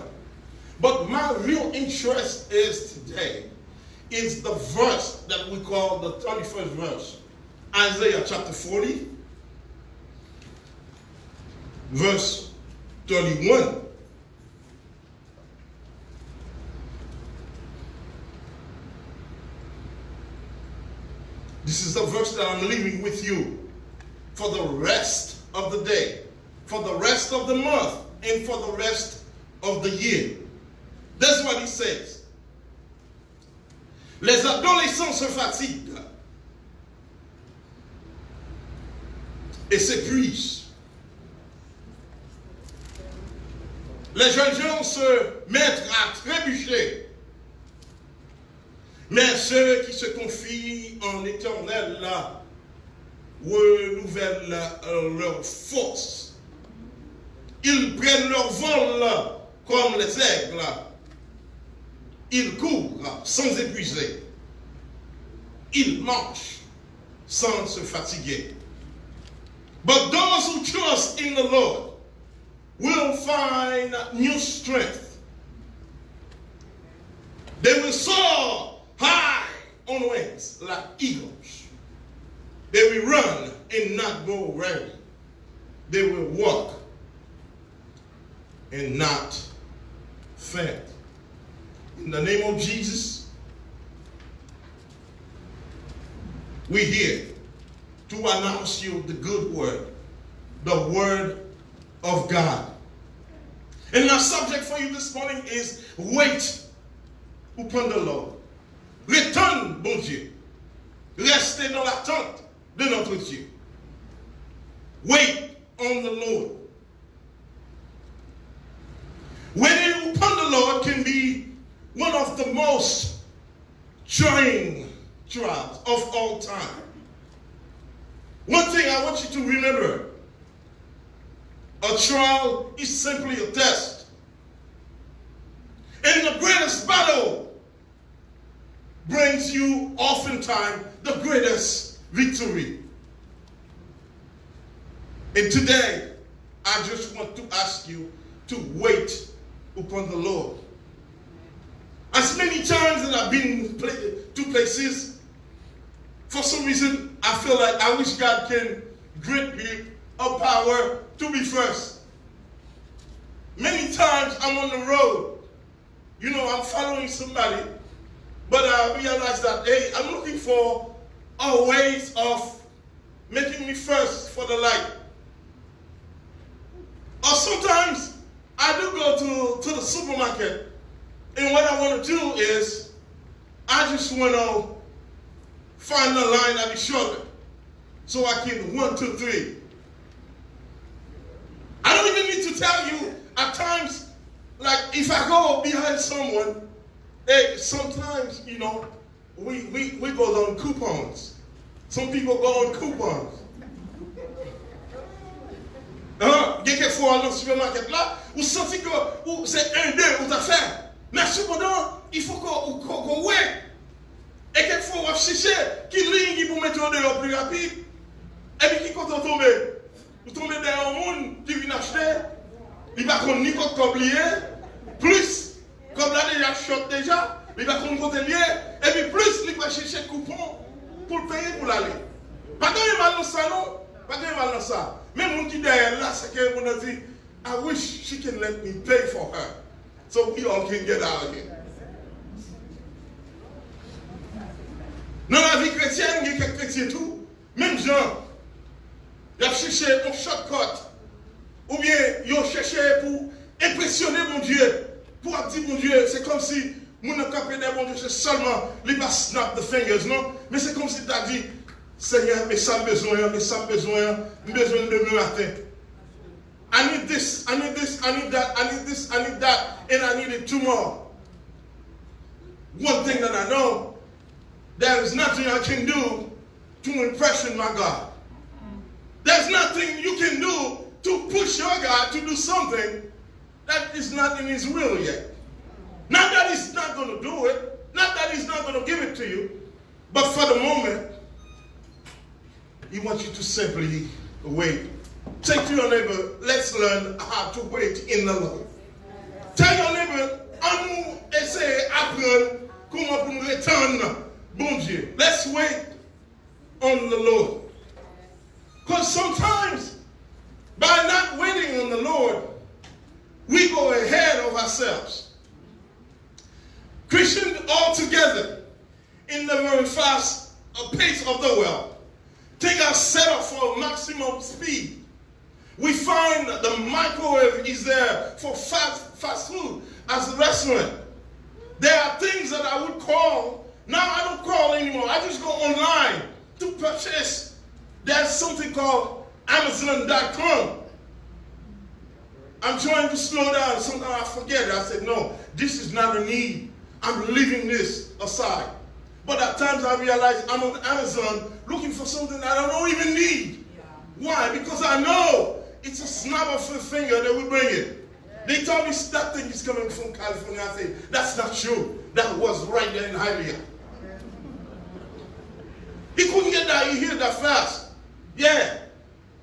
But my real interest is today is the verse that we call the 31st verse. Isaiah chapter 40, verse 31. This is the verse that I'm leaving with you for the rest of the day, for the rest of the month, and for the rest of the year. That's what he says. Les adolescents se fatiguent et s'épuisent. Les jeunes gens se mettent à trébucher. Mais ceux qui se confient en l'Éternel renouvellent leur force. Ils prennent leur vol comme les aigles. Ils courent sans épuiser. Ils marchent sans se fatiguer. But those who trust in the Lord will find new strength. They will soar high on wings like eagles. They will run and not go weary. They will walk and not faint. In the name of Jesus, we're here to announce you the good word, the word of God. And our subject for you this morning is wait upon the Lord. Retourne, bon Dieu. Restez dans l'attente de notre Dieu. Wait on the Lord. Waiting upon the Lord can be one of the most trying trials of all time. One thing I want you to remember, a trial is simply a test. And the greatest battle brings you oftentimes the greatest victory. And today, I just want to ask you to wait upon the Lord. As many times that I've been to places, for some reason, I feel like I wish God can
grant me a power to be first. Many times I'm on the road, you know, I'm following somebody, but I realize that, hey, I'm looking for a ways of making me first for the light. Or sometimes I do go to the supermarket, and what I want to do is I just want to find the line that is shorter so I can 1, 2, 3. I don't even need to tell you at times, like if I go behind someone, hey, sometimes, you know, we go on coupons. Some people go on coupons. Quelquefois dans le supermarché là, vous sentez que c'est un, deux, vous avez fait. Mais cependant, il faut qu'on ouais. Et quelquefois, on va chercher qui ligne pour mettre dehors plus rapide. Et puis, qui quand on tombe, vous tombez derrière un monde qui vient acheter, il va qu'on ni qu'on coblier, plus, comme là déjà short déjà, il va qu'on compter lié, et puis plus, il va chercher coupon pour le payer pour l'aller. Pas de mal dans ça, non? Pas de mal dans ça. Même mon qui derrière là, c'est qu'on a dit, I wish she can let me pay for her, so we all can get out of here. Dans la vie chrétienne, il y a quelques chrétiens tout, même gens, ils ont cherché un shortcut, ou bien ils ont cherché pour impressionner mon Dieu, pour dire mon Dieu, c'est comme si mon capé de mon Dieu, c'est seulement les pas snap the fingers, non? Mais c'est comme si tu as dit, Seigneur, mais ça besoin de demain matin. I need this, I need this, I need that, I need this, I need that, and I need it tomorrow. One thing that I know, there is nothing I can do to impression my God. There's nothing you can do to push your God to do something that is not in his will yet. Not that he's not going to do it, not that he's not going to give it to you, but for the moment, he wants you to simply wait. Say to your neighbor, let's learn how to wait in the Lord. Tell your neighbor, on essaie d'apprendre comment nous retourner. Bon Dieu. Let's wait on the Lord. Because sometimes, by not waiting on the Lord, we go ahead of ourselves. Christians all together in the very fast pace of the world take our setup for maximum speed. We find the microwave is there for fast food as a restaurant. There are things that I would call, now I don't call anymore, I just go online to purchase. There's something called Amazon.com. I'm trying to slow down, sometimes I forget it. I said, no, this is not a need. I'm leaving this aside. But at times I realize I'm on Amazon looking for something that I don't even need. Why? Because I know it's a snap of a finger that will bring it. They told me that thing is coming from California. I said, that's not true. That was right there in Hialeah. He couldn't get that here that fast. Yeah.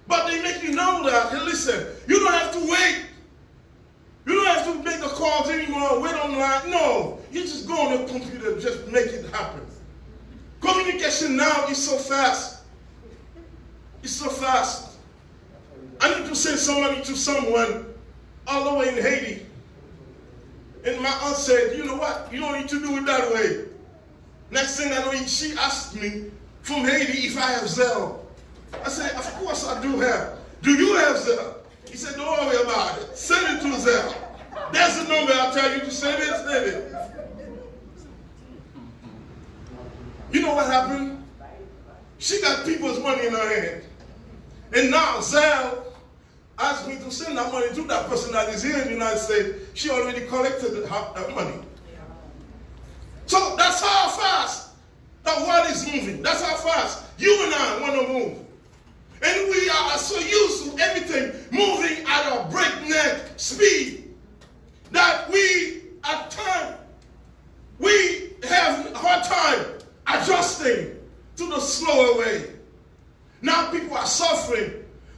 But they make you know that, hey, listen, you don't have to wait. You don't have to make the calls anymore, wait online. No. You just go on the computer and just make it happen. Communication now is so fast. It's so fast. I need to send some money to someone all the way in Haiti. And my aunt said, you know what? You don't need to do it that way. Next thing I know, she asked me from Haiti if I have Zelle. I said, of course I do have. Do you have Zelle? He said, don't worry about it. Send it to Zelle. There's the number I'll tell you to send it, send it. You know what happened? She got people's money in her hand. And now Zelle asked me to send that money to that person that is here in the United States. She already collected that money. So that's how fast the world is moving. That's how fast you and I want to move. And we are so used to everything moving at a breakneck speed that we, at times, we have a hard time adjusting to the slower way. Now people are suffering.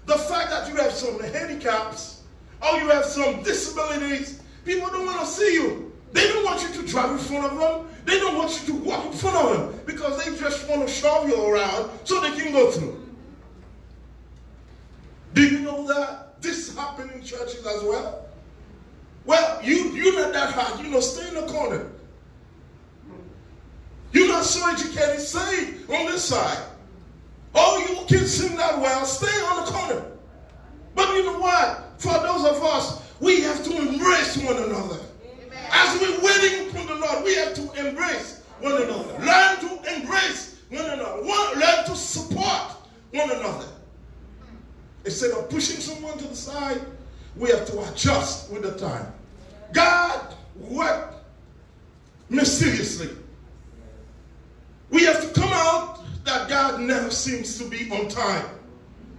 The fact that you have some handicaps or you have some disabilities, people don't want to see you. They don't want you to drive in front of them. They don't want you to walk in front of them because they just want to shove you around so they can go through. Do you know that this happens in churches as well? Well, you're not that hard. Stay in the corner. You're not so educated, stay on this side. Oh, you can sing that well, stay on the corner. But you know what? For those of us, we have to embrace one another. Amen. As we're waiting upon the Lord, we have to embrace one another. Learn to embrace one another. Learn to support one another. Instead of pushing someone to the side, we have to adjust with the time. God worked mysteriously. We have to come out that God never seems to be on time.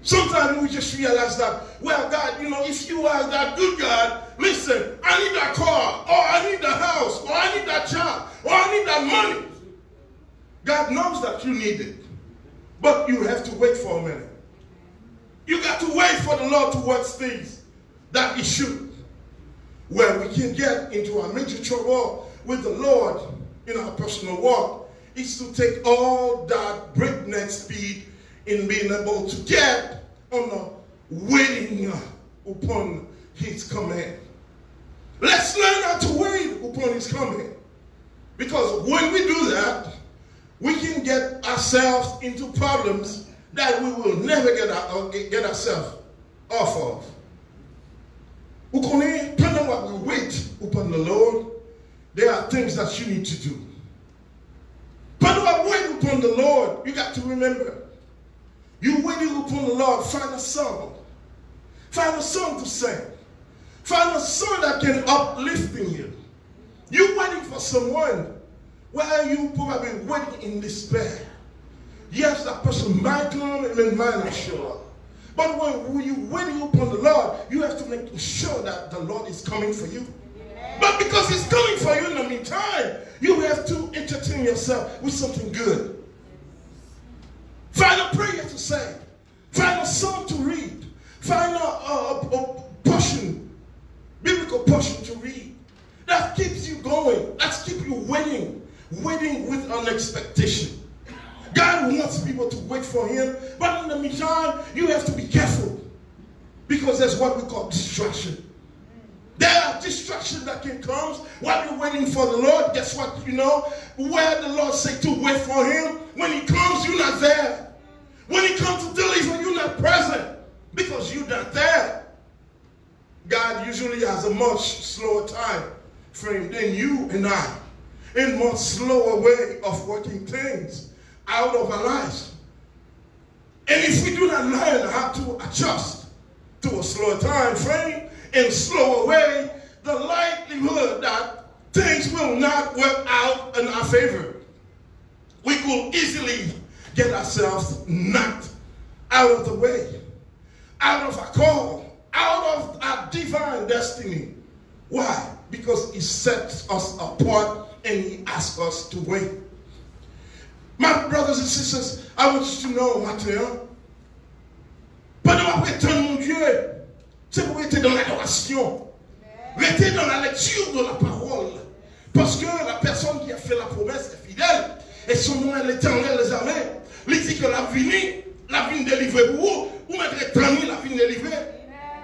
Sometimes we just realize that, well, God, if you are that good God, listen, I need that car, or I need that house, or I need that job, or I need that money. God knows that you need it. But you have to wait for a minute. You got to wait for the Lord to work things that He should. Where we can get into a major trouble with the Lord in our personal walk is to take all that breakneck speed in being able to get on the waiting upon His command. Let's learn how to wait upon His command. Because when we do that, we can get ourselves into problems that we will never get ourselves off of. Pendant we wait upon the Lord, there are things that you need to do. Pendant we wait upon the Lord, you got to remember, you waiting upon the Lord, find a song. Find a song to sing. Find a song that can uplift you. You're waiting for someone where you probably waiting in despair. Yes, that person might come and might not show up. But when you're waiting upon the Lord, you have to make sure that the Lord is coming for you. Amen. But because He's coming for you in the meantime, you have to entertain yourself with something good. Find a prayer to say. Find a song to read. Find a portion, biblical portion to read. That keeps you going. That keeps you waiting with an expectation. God wants people to wait for Him, but in the meantime, you have to be careful because there's what we call distraction. There are distractions that can come while you're waiting for the Lord. Guess what? Where the Lord said to wait for Him, when He comes, you're not there. When He comes to deliver, you're not present because you're not there. God usually has a much slower time frame than you and I, and much slower way of working things out of our lives. And if we do not learn how to adjust to a slower time frame and slower way, the likelihood that things will not work out in our favor. We could easily get ourselves knocked out of the way, out of our call, out of our divine destiny. Why? Because He sets us apart and He asks us to wait. My brothers and sisters, I want you to know maintenant, pendant après temps mon Dieu, c'est pour être dans l'adoration, rester dans la lecture de la parole, parce que la personne qui a fait la promesse est fidèle, et son nom est l'Éternel des armées. Il dit que la vie délivrée pour vous, ou mettre tranquille la vie délivrée.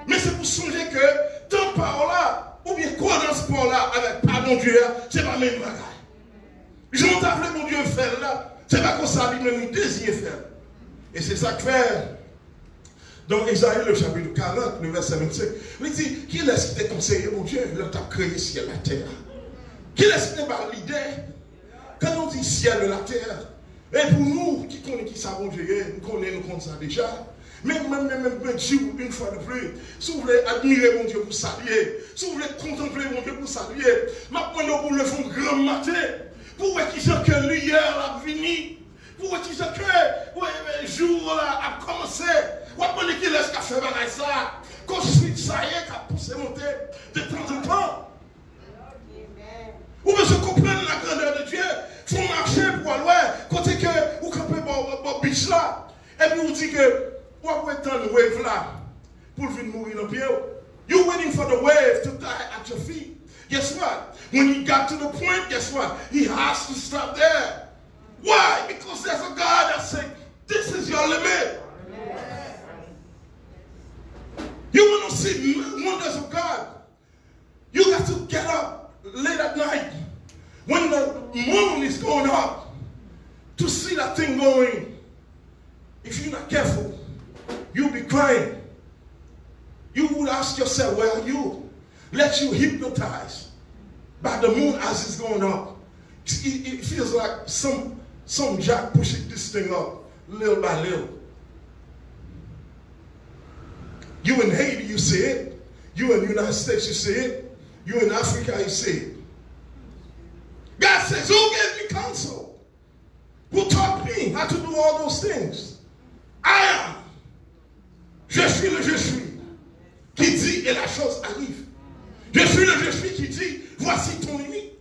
Mais c'est pour songer que tant par là, ou bien quoi dans ce sport là, avec pardon Dieu, c'est pas même bagaille. Je m'en appelé mon Dieu faire là. C'est pas comme ça lui-même désire faire. Et c'est ça que fait dans Isaïe le chapitre 40, le verset 25. Il dit, qui est-ce qui t'a conseillé, mon Dieu, il t'a créé ciel et la terre. Qui est-ce qui t'a parlé l'idée? Quand on dit ciel et la terre, et pour nous qui connaissons qui ça, mon Dieu, nous connaissons ça déjà. Même Dieu, une fois de plus, si vous voulez admirer mon Dieu pour saluer, si vous voulez contempler mon Dieu pour saluer, maintenant pour le fond grand matin. Pour qui c'est que l'hier a fini, pour qui c'est que le jour a commencé, ou après qui laisse qu'à faire ça, qu'ensuite ça y est, qu'à pousser monter de temps en temps. Ou bien se comprendre la grandeur de Dieu, il faut marcher pour aller, côté que vous campez pour biche là, et puis vous dites que vous avez tant de wave là, pour venir mourir dans le pied. You're waiting for the wave to die at your feet. Guess what? When he got to the point, guess what? He has to stop there. Why? Because there's a God that said, this is your limit. see wonders of God. You got to get up late at night when the moon is going up to see that thing going. If you're not careful, you'll be crying. You would ask yourself, where are you? Let you hypnotize by the moon as it's going up. It feels like some jack pushing this thing up little by little. You in Haiti, you see it. You in the United States, you see it. You in Africa, you see it. God says, who gave me counsel? Who taught me how to do all those things? I am. Je suis le je suis. Qui dit et la chose arrive. Je suis le je suis qui dit, voici ton limite.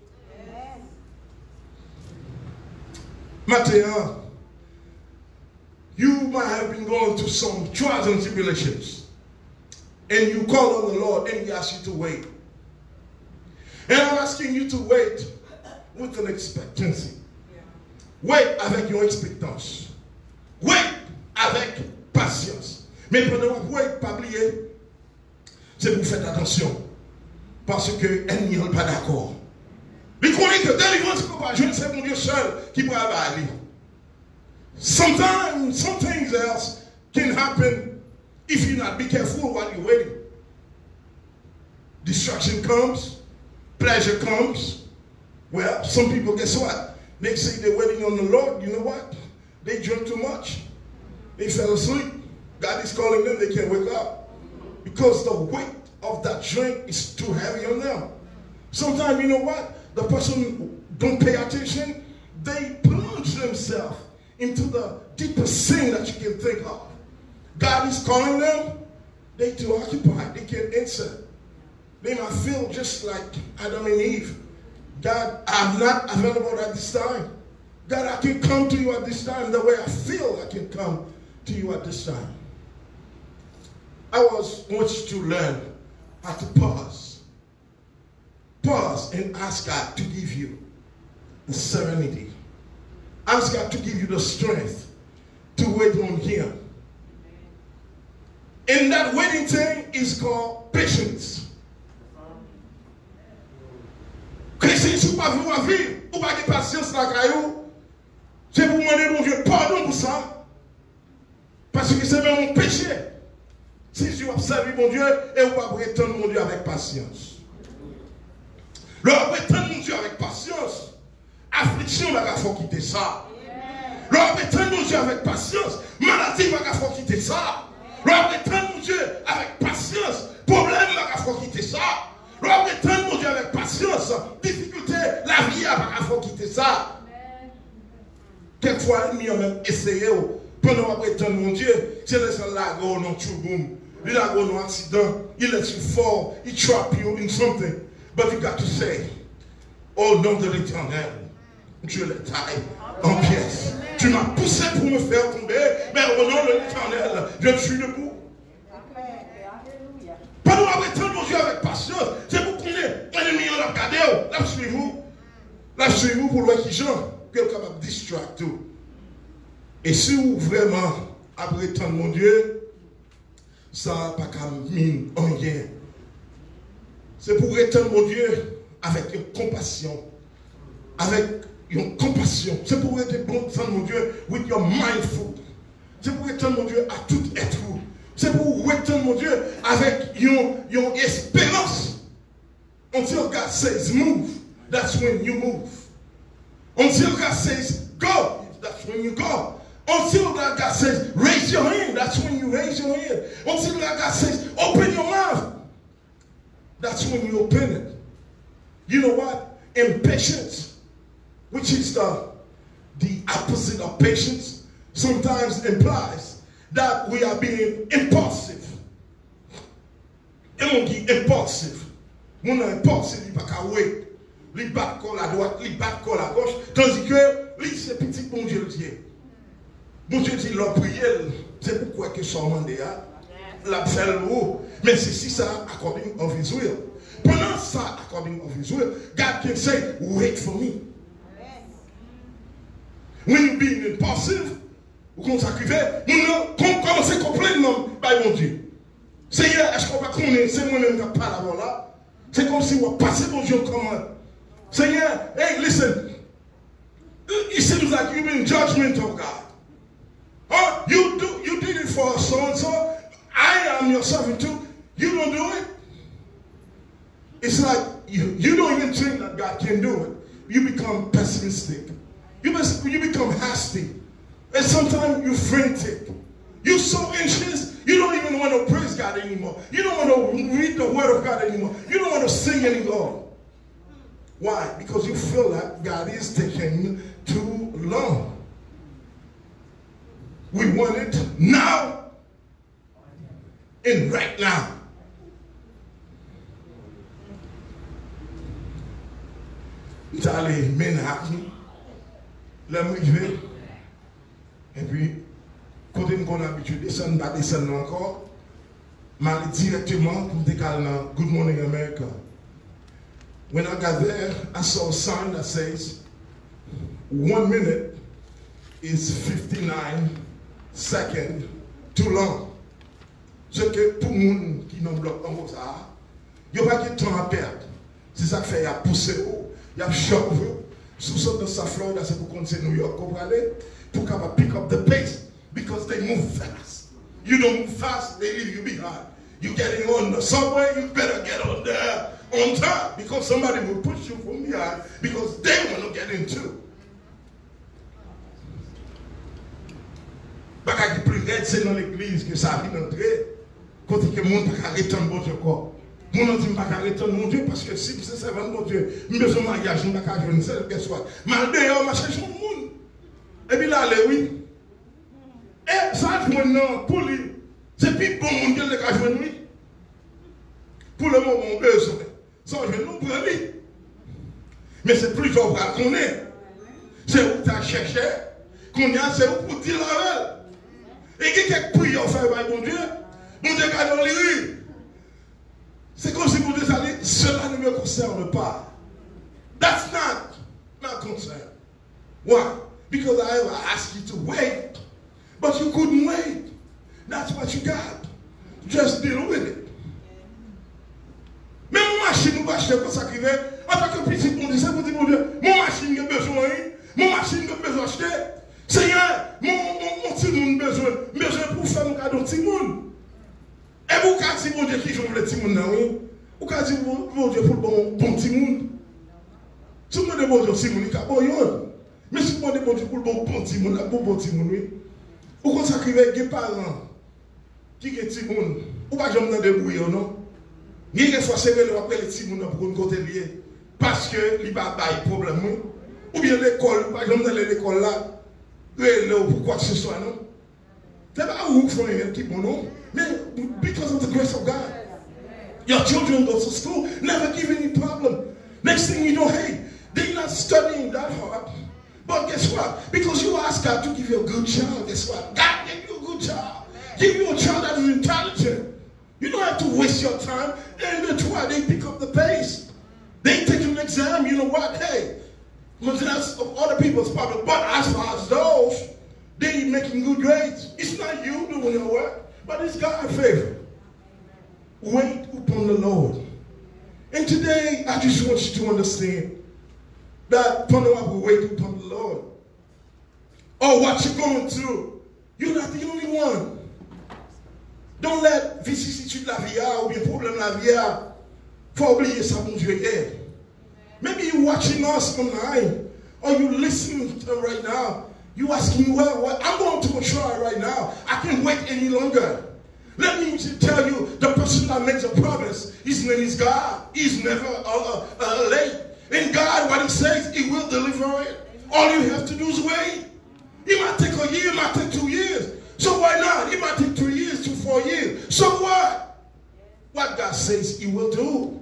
Matthieu, you might have been going through some trials and tribulations. And you call on the Lord and he asks you to wait. And I'm asking you to wait with an expectancy. Wait avec une expectance. Wait avec patience. Mais pendant que vous wait, pas oublier, c'est pour faire attention. Parce que l'ennemi n'est pas d'accord. Il connaît que délivrance, je ne sais mon Dieu seul qui peut aller. Sometimes, some things else can happen if you not be careful while you're waiting. Distraction comes, pleasure comes. Well, some people, guess what? They say they're waiting on the Lord. You know what? They drink too much. They fell asleep. God is calling them. They can't wake up. Because the weight of that drink is too heavy on them. Sometimes, you know what? The person don't pay attention. They plunge themselves into the deepest sin that you can think of. God is calling them. They too occupied. They can't answer. They might feel just like Adam and Eve. God, I'm not available at this time. God, I can come to you at this time the way I feel I can come to you at this time. I want you to learn how to pause. Pause and ask God to give you the serenity. Ask God to give you the strength to wait on Him. And that waiting thing is called patience. Chrétien, si vous ne pouvez pas vivre, ou pas de patience dans la caillou, c'est pour demander mon Dieu pardon pour ça. Parce que c'est même un péché. Si tu observes mon Dieu, et vous ne pouvez pas prétendre mon Dieu avec patience. Leur prétendre mon Dieu avec patience, affliction va faut quitter ça. Leur prétendre mon Dieu avec patience, maladie va faut quitter ça. Leur prétendre mon Dieu avec patience, problème va faut quitter ça. Leur prétendre mon Dieu avec patience, difficulté, la vie va faut quitter ça. Quelquefois, l'ennemi a même essayé, pendant qu'on prétend mon Dieu, c'est laissé la go dans tout boom. Il a go dans accident, il let you fall, he trap you in something. But you got to say, oh nom de l'Éternel, Dieu le taille en pièces. Tu m'as poussé pour me faire tomber, mais au nom de l'Éternel, je suis debout. Pendant qu'on prétend mon Dieu avec patience, c'est pour qu'on ait un ennemi en regardé, là suivez-vous pour le qui genre, quelqu'un va distraire tout. Et si vous vraiment après tant mon Dieu, ça n'a pas qu'à mine en rien. C'est pour étendre mon Dieu avec une compassion. Avec une compassion. C'est pour étendre mon Dieu with your mindful. C'est pour étendre mon Dieu à tout être. C'est pour étendre mon Dieu avec une espérance. Until God says move, that's when you move. Until God says go, that's when you go. Until God says raise your hand, that's when you raise your hand. Until God says open your mouth, that's when you open it. You know what? Impatience, which is the opposite of patience, sometimes implies that we are being impulsive. Et on dit impulsive. Mon impulsive, il n'y a pas qu'à wait. Il bat à droite, il bat à gauche. Tandis que, lui, c'est petit bon Dieu le dit. Bon Dieu dit, leur prière, c'est pourquoi que son mandat, la fait le haut. Mais c'est si ça, according of his will. Pendant ça, according of his will, God can say, wait for me. When you being impulsive, ou qu'on s'accuve, nous commençons complètement par mon Dieu. Seigneur, est-ce qu'on va connaître? C'est moi-même qui parle avant là. C'est comme si on passait mon Dieu comment. Seigneur, hey, listen. It seems like you've been judgment of God. Oh, you did it for so and so. I am your servant too. You don't do it. It's like you don't even think that God can do it. You become pessimistic. You become hasty. And sometimes you're frantic. You're so anxious, you don't even want to praise God anymore. You don't want to read the word of God anymore. You don't want to sing anymore. Why? Because you feel like God is taking too long. We want it now and right now. J'allais Manhattan, là où je vais, et puis, quand on a habitué de descendre, pas descendre encore, m'aller directement pour décaler dans Good Morning America. When I got there, I saw a sign that says, 1 minute is 59 seconds too long. C'est que pour les gens qui n'ont bloqué comme ça, il n'y a pas de temps à perdre. C'est ça qui fait qu'il y a poussé haut, il y a choc. Sous sorte de sa Florida, c'est pour qu'on sait New York, pour aller, pour qu'on pick up the pace, because they move fast. You don't move fast, they leave you behind. You getting on the subway, you better get on there on time, because somebody will push you from behind, because they want to get in too. Baka qui plus raide, c'est dans l'église que ça vient d'entrer. Quand il y a des gens qui arrêtent de bon Dieu corps. Mon nom dit que je ne vais pas arrêter de mon Dieu parce que si c'est servant de mon Dieu, je besoin de mariage, je ne vais pas jouer une seule question. Mal d'ailleurs, je cherche mon monde. Et puis là, oui. Et ça, je me pour lui. C'est plus bon mon Dieu que je jouer lui. Pour le moment, on besoin. Ça, je vais nous prendre lui. Mais c'est plus fort qu'on est. C'est où tu as cherché, qu'on y a, c'est où pour dire la veille. Et qui quelques prières fait par mon Dieu, mon Dieu garde dans les rues. C'est comme si vous dites, cela ne me concerne pas. That's not my concern. Why? Because I ever asked you to wait, but you couldn't wait. That's what you got. Just deal with it. Même mon machine, nous va acheter pour ça qui veut. En tant que petit, on dit, c'est pour dire, mon Dieu, mon machine a besoin, mon machine a besoin d'acheter. Seigneur, mon petit monde a besoin pour faire mon cadeau petit monde. Et vous avez dit, mon Dieu, qui joue le petit monde, oui? Vous avez dit, mon Dieu, pour le bon petit monde. Si vous demandez, mon Dieu, petit monde, il y a bon. Mais si vous demandez, mon Dieu, pour le bon petit monde, il y a bon petit monde, oui. Vous consacrez des parents qui sont petit monde. Vous ne pouvez pas jamais débrouiller, non? Il y a des fois, c'est vrai, après les petits monde pour une côté lié. Parce que il n'y a pas de problème. Ou bien l'école, par exemple, dans l'école là, pour quoi que ce soit, non? C'est pas où vous faites un petit bon, non? Mais because of the grace of God, your children go to school, never give any problem. Next thing you know, hey, they're not studying that hard. But guess what? Because you ask God to give you a good child, guess what? God gave you a good child. Give you a child that is intelligent. You don't have to waste your time. And that's why they pick up the pace. They take an exam, you know what? Hey, because that's other people's problem. But as far as those, they making good grades. It's not you doing your work, but it's God's favor. Wait upon the Lord. And today, I just want you to understand that we wait upon the Lord. Oh, what you're going through, you're not the only one. Don't let vicissitude de la vie ou bien problème de la vie faut oublier ça, mon Dieu est. Maybe you're watching us online, or you listening to them right now. You asking, well, what? I'm going to try right now. I can't wait any longer. Let me tell you, the person that makes a promise, his name is God. He's never late. And God, what he says, he will deliver it. All you have to do is wait. It might take a year, it might take 2 years. So why not? It might take 3 years to 4 years. So what? What God says he will do.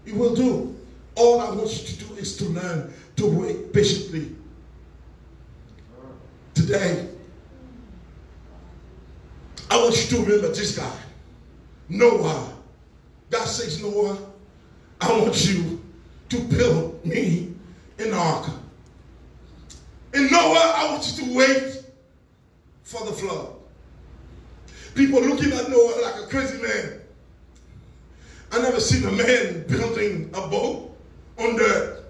He will do. All I want you to do is to learn to wait patiently. Today, I want you to remember this guy, Noah. God says, Noah, I want you to build me an ark. And Noah, I want you to wait for the flood. People looking at Noah like a crazy man. I never seen a man building a boat on dirt.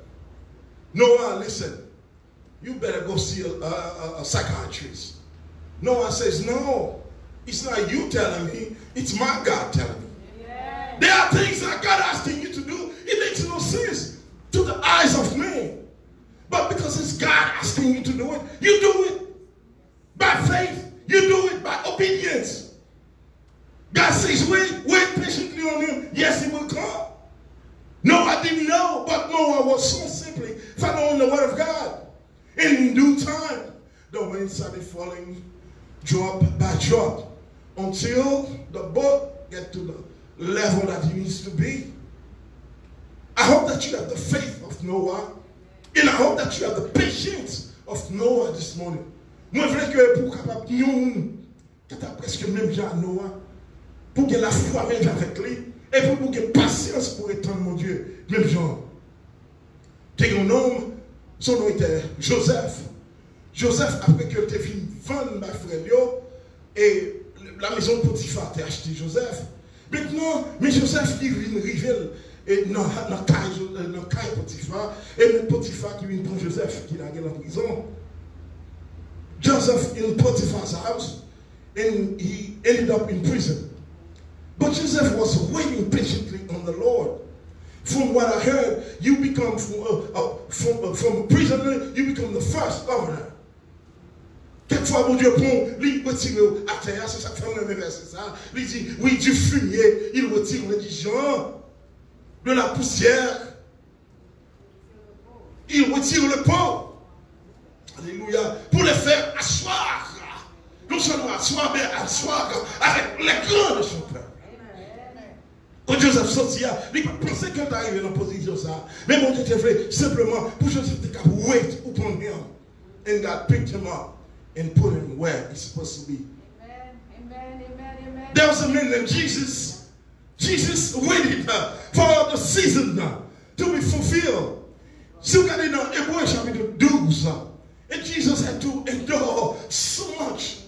Noah, listen, you better go see a psychiatrist. Noah says, no, it's not you telling me, it's my God telling me. Yeah. There are things that God asking you to do, it makes no sense to the eyes of man. But because it's God asking you to do it, you do it by faith. You do it by obedience. God says, wait patiently on him. Yes, he will come. Noah didn't know, but Noah was so simply following the word of God. In due time, the rain started falling drop by drop until the boat gets to the level that it needs to be. I hope that you have the faith of Noah, and I hope that you have the patience of Noah this morning. Moi, je veux que pour capable nous, que tu as presque même genre Noah, pour que la foi même avec lui, et pour que patience pour étendre mon Dieu, même genre. Tu es un homme, son nom était Joseph. Joseph, après que tu as fini vendre ma frère, et la maison de Potiphar, tu as acheté Joseph. Maintenant, mais Joseph, il vient rival et dans le cas Potiphar, et le Potiphar qui vient prendre Joseph, qui l'a gagné en prison. Joseph in Potiphar's house, and he ended up in prison. But Joseph was waiting patiently on the Lord. From what I heard, you become from a prisoner, you become the first governor. Quelquefois, mon Dieu prend, il retire à terre, c'est ça que fait un verset ça. Il dit, oui, du fumier, il retire les gens de la poussière. Il retire le pot. Alléluia. Pour les faire asseoir. Non seulement asseoir, mais asseoir avec les grands de son peuple. Quand Joseph sortit, il pensait qu'il était arrivé dans la position ça. Mais mon Dieu, fait simplement pour Joseph to wait upon him. And God picked him up and put him where he's supposed to be. Amen. There was a man named Jesus. Jesus waited for the season to be fulfilled. Si vous regardez dans Hébreux chapitre 12, and Jesus had to endure so much.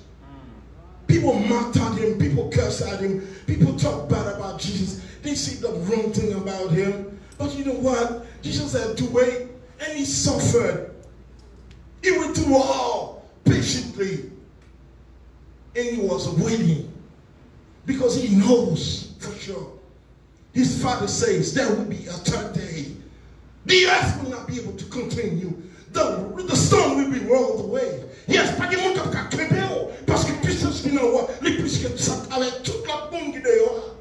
People mocked at him, people cursed at him, people talk bad about Jesus. They say the wrong thing about him. But you know what? Jesus had to wait, and he suffered. He went through all patiently, and he was waiting because he knows for sure. His father says there will be a third day. The earth will not be able to contain you. The stone will be rolled away. Yes, pas de monde qui a crépé parce que puissance qui n'a pas les puissances ça avec toute la bombe qui dehors.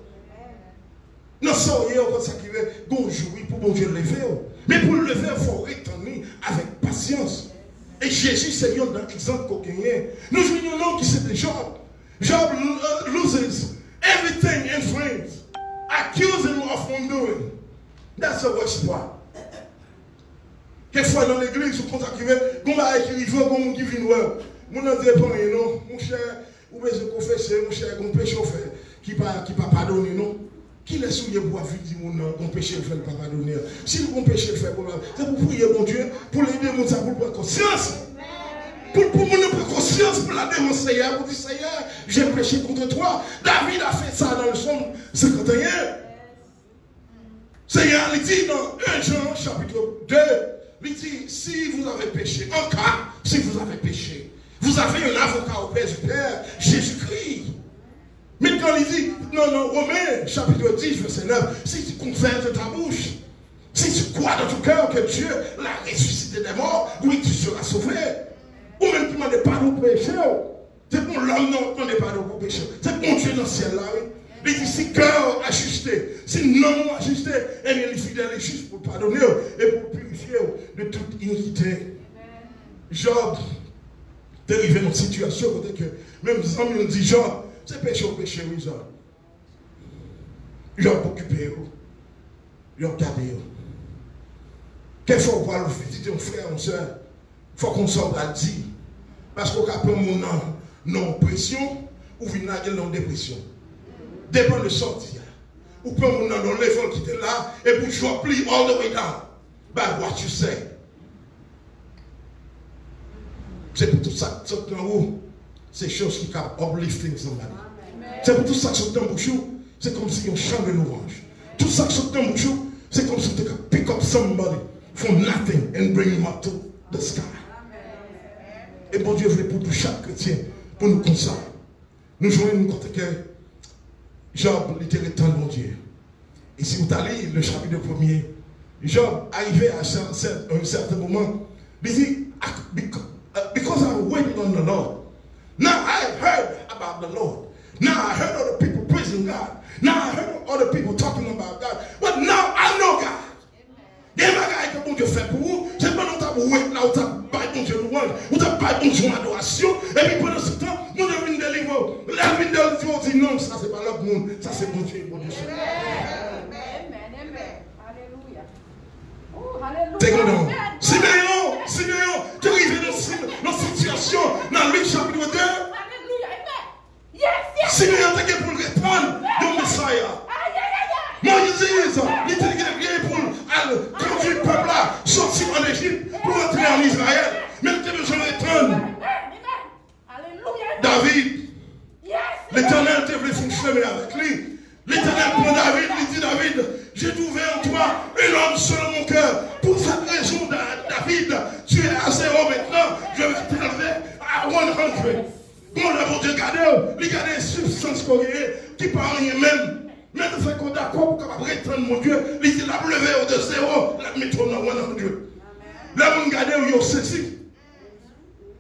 Non seulement on va s'activer bonjour pour bon Dieu lever. Mais pour le lever, il faut retenir avec patience. Et Jésus c'est un exemple qu'on gagne. Nous voyons un homme qui s'appelle Job. Job loses everything in flames. Accuse him of wrongdoing. That's the worst part. Quelquefois dans l'église, vous contactez, vous m'avez écrit, vous qui vient voir. Mon nom dit pas, non, mon cher, vous pouvez confesser, mon cher, mon péché fait, qui pas pardonner, non. Qui laisse souiller pour avoir dit mon péché fait pas pardonner. Si mon péché fait pour c'est pour prier mon Dieu, pour l'aider mon ça pour prendre conscience. Pour mon prendre conscience, pour la dénoncer, pour dire Seigneur, j'ai péché contre toi. David a fait ça dans le Psaume 51. Seigneur, il dit dans 1 Jean chapitre 2. Il dit, si vous avez péché, en cas, si vous avez péché, vous avez un avocat auprès du Père, Jésus-Christ. Mais quand il dit, non, Romains, chapitre 10, verset 9, si tu confesses de ta bouche, si tu crois dans ton cœur que Dieu l'a ressuscité des morts, oui, tu seras sauvé. Ou même tu ne demandes pas de péché. C'est pour l'homme, non, on n'est pas de péché. C'est pour Dieu dans le ciel là, oui. Il dit, si cœur ajusté, si non ajusté, et bien il est fidèle et juste pour pardonner et pour purifier de toute iniquité. Job est arrivé dans une situation où même les amis ont dit, Job, c'est péché au péché, oui, Job. Il a occupé, il a gardé. Quelquefois, on va le visiter un frère, une soeur, il faut qu'on s'en va dire. Parce qu'on a pris mon nom, non-pression, ou une non-dépression. Dépend de sortir. Ou peut mon dans l'effort qui était là et pour jouer pli all the way down. By what you say. C'est pour tout ça que tu en haut. C'est choses qui sont uplifting somebody. C'est pour tout ça que tu en bouche. C'est comme si on chante de louange. Tout ça qui sort dans mon chou, c'est comme si tu pick up somebody from nothing and bring him up to the sky. Et bon Dieu voulait pour tout chaque chrétien, pour nous comme ça. Nous jouons une côté que Job était temps de mon Dieu. Et si vous allez le chapitre premier, Job arrivé à un certain moment, il dit, because I waited on the Lord. Now I heard about the Lord. Now I heard other people praising God. Now I heard other people talking about God. But now I know God. Des bagages que bon Dieu fait pour vous, c'est pas nous t'avons wait là, où t'as pas bon Dieu louange, où t'as pas bon Dieu adoration, et puis pendant ce temps, nous devons délivrer. La vie de Dieu dit non, ça c'est pas l'autre monde, ça c'est bon Dieu, bon Dieu. Alléluia. Simeon, tu arrives dans une situation, dans Luc chapitre 2. Simeon t'a gagné pour le répondre au Messiah. Moïse, il était gagné pour conduire le peuple là, sortir en Égypte pour entrer en Israël. Mais il était besoin de répondre. David, l'Éternel te voulait fonctionner avec lui. L'Éternel prend David, il dit David, j'ai trouvé en toi un homme selon mon cœur. Pour cette raison, David, tu es à 0 maintenant, je vais t'élever à 100. Bon, là, mon Dieu, regardez, regardez substance qu'on qui parle rien même. Mais nous faisons d'accord pour qu'on prétendre, mon Dieu, il dit la levé au de 0, la mettre dans 100. Là, vous regardez, il y a ceci.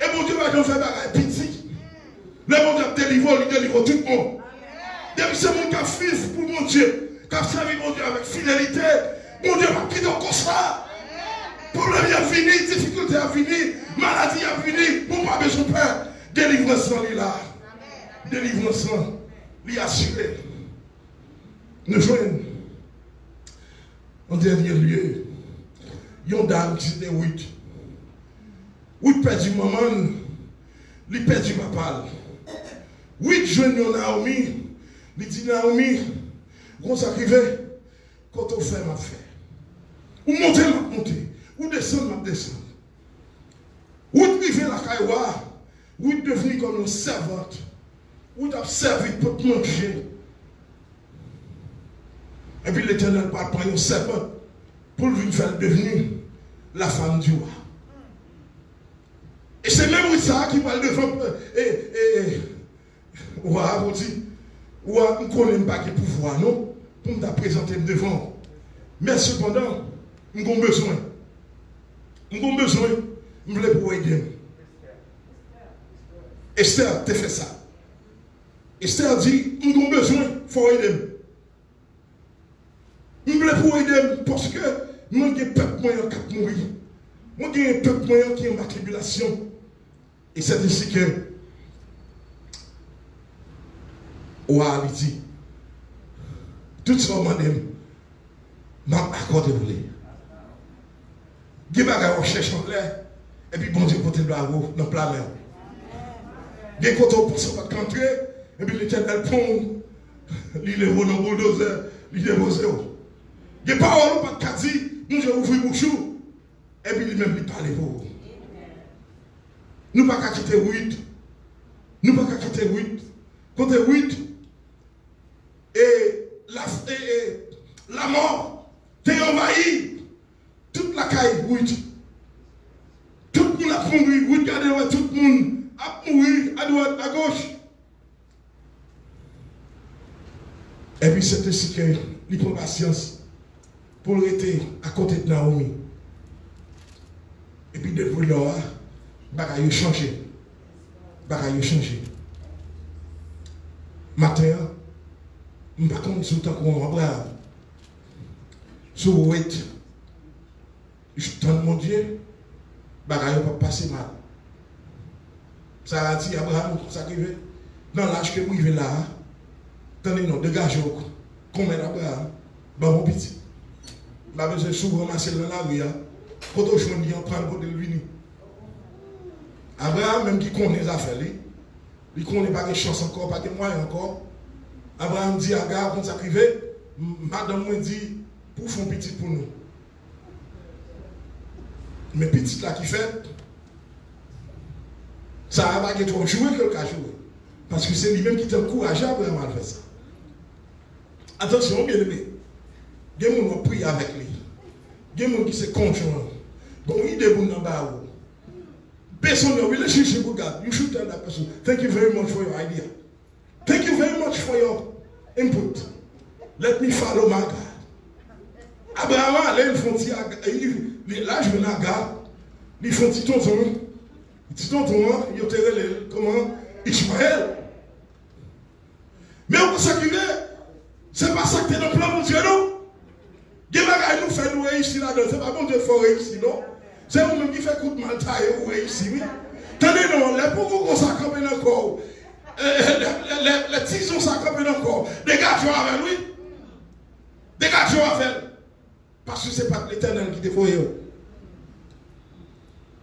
Et mon Dieu va nous faire bagarre petit. Là, mon Dieu délivre tout le monde. Depuis ce monde qui a fils pour mon Dieu, qui a servi mon Dieu avec fidélité, mon Dieu va quitter comme ça. Problème a fini, difficulté a fini, maladie a fini, mon pas besoin de peur. Délivrance là. Délivrance là, assuré. Nous joignons en dernier lieu. Yon dame qui était 8. 8 perdu maman, il perdu papa. 8 jeunes Naomi. Il dit Naomi, quand ça arrive, quand on fait ma fait. Ou monter, ma monter. Ou descendre, ma descendre. Ou arriver la caïwa, ou devenir comme une servante. Ou d'observer pour te manger. Et puis l'Éternel parle par une servante pour lui faire devenir la femme du roi. Et c'est même ça qui parle devant. Roi, vous dit. Ou on ne connaît pas le pouvoir, non, pour me présenter devant. Mais cependant, nous avons besoin. Nous avons besoin, nous voulons pour aider. Esther, tu fait ça. Esther dit, nous avons besoin, il faut aider. Nous voulons pour aider parce que nous avons un peuple moyen qui a mourir. Nous avons un peuple moyen qui est en tribulation. Et c'est ainsi que Ouah, il dit, tout ce moment, m'a accordé pour lui. Il y a des cherche en l'air, et puis bon Dieu, côté de la roue, dans le plat mer. Il y a des côtés pour se faire rentrer, et puis l'Éternel prend, il est dans le bulldozer, il est posé. Il y a des paroles, pas de dit, nous j'ai ouvert le bouchou, et puis lui-même, il parle pour vous. Nous ne pouvons pas quitter 8. Nous ne pouvons pas quitter 8. Côté 8, et la mort t'est envahi toute la caille 8. Tout le monde a mouru, 8 regardez, tout le monde a mouru à droite, à gauche. Et puis c'est ainsi que il prend patience pour rester à côté de Naomi. Et puis depuis là, bagaille changé. Bagaille changé. Matin, je ne sais pas si vous avez brave. Si vous êtes, je tente mon Dieu, bagaille pas passer mal. Ça a dit Abraham, ça arrive. Dans l'âge que vous vivez là, tenez nous, dégagez vous. Combien d'Abraham? Ben mon petit. Je vais besoin de souvent ramasser dans la rue. Quand on choisit, on prend pour le venir. Abraham, même qui connaît les affaires, il ne connaît pas de chance encore, pas de moyens encore. Abraham dit à Agar, quand ça arrive, madame me dit, pour faire petit pour nous. Mais petit là qui fait, ça n'a pas été trop joué que le cas joué. Parce que c'est lui-même qui t'a encouragé à Abraham à faire ça. Attention, bien aimé.
Il y a des gens qui prient avec lui. Il y a des gens qui se conjoint. Bon, il y a des gens qui sont based on your relationship with God, you should tell that person, thank you very much for your idea. Thank you very much for your input. Let me follow my God. Abraham, là, je viens à God. Ils font petit tonton. Petit tonton, ils ont comment Ishmael. Mais on peut s'accuser. C'est pas ça que tu es dans le plan de Dieu, non? Dieu va nous faire nous réussir là-dedans. C'est pas bon Dieu faut réussir, non? C'est vous-même qui fait coup de mal taille ou réussir, oui? Tenez, non, les pauvres qu'on s'accroche dans le corps. Les tisons s'accrochent dans le corps. Dégage-toi avec lui. Dégage-toi avec lui. Parce que ce n'est pas l'Éternel qui dévoie.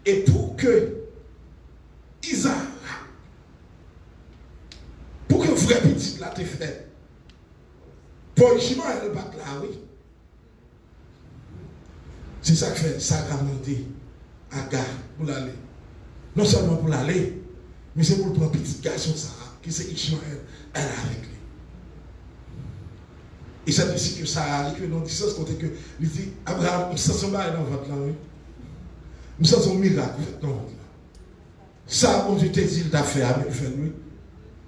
Et pour que Isaac, pour que vrai petit là te fait, pour Ishmael le battre là, oui. C'est ça que fait Sarah demandé à Agar pour l'aller. Non seulement pour l'aller, mais c'est pour le prendre petit garçon Sarah, qui c'est Ishmael, elle est avec lui. Et c'est ainsi que Sarah arrive dans le sens côté que il dit Abraham, il sent son bail dans votre là, oui. Il sent son miracle dans votre là. Ça, bon Dieu te dit, il t'a fait avec lui.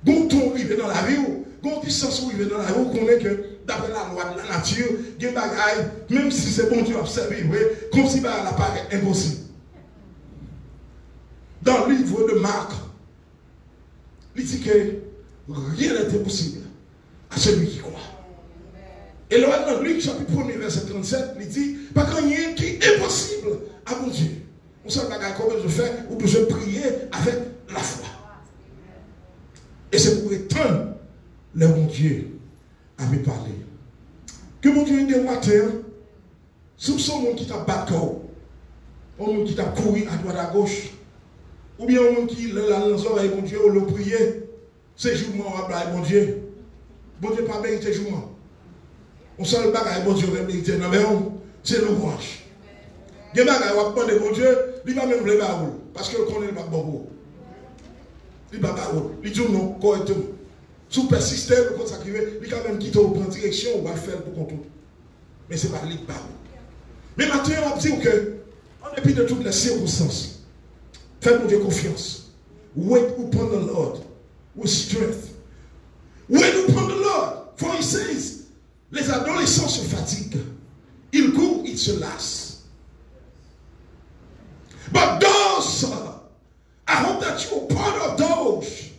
Quand on arrive dans la vie, quand on sens où il est dans la vie, on connaît que d'après la loi de la nature, il y a des bagailles, même si c'est bon Dieu observé, oui, comme si ça paraît impossible. Dans le livre de Marc, il dit que rien n'est impossible à celui qui croit. Et là, dans Luc, chapitre 1, verset 37, il dit, pas qu'il y ait qui est impossible à mon Dieu. On sait pas comment je fais, ou que je prier avec la foi. Et c'est pour étendre le mon Dieu à me parler. Que mon Dieu ait des matin, sous son monde qui t'a battu, un monde qui t'a couru à droite à gauche, ou bien un monde qui l'a dans les oreilles, mon Dieu, on l'a prié, c'est jour-moi, on va mon Dieu. Bon Dieu, pas mérité jour-moi. On sent le bagage, bon Dieu, on va mériter, non, mais c'est le rouage. Il y a des bagages, on va demander bon Dieu, il va même le baroul, parce que le connaît le bon. Il va baroul, il dit non, correctement. Sous persister, le compte s'activer, il va même quitter au plan direction, on va le faire pour contour. Mais ce n'est pas lui qui baroul. Mais maintenant, on va dire que, en dépit de toutes les circonstances, faites mon Dieu confiance. Wait upon the Lord with strength. Wait upon the Lord, for he says, les adolescents se fatiguent. Ils courent, ils se lassent. But those, I hope that you are part of those,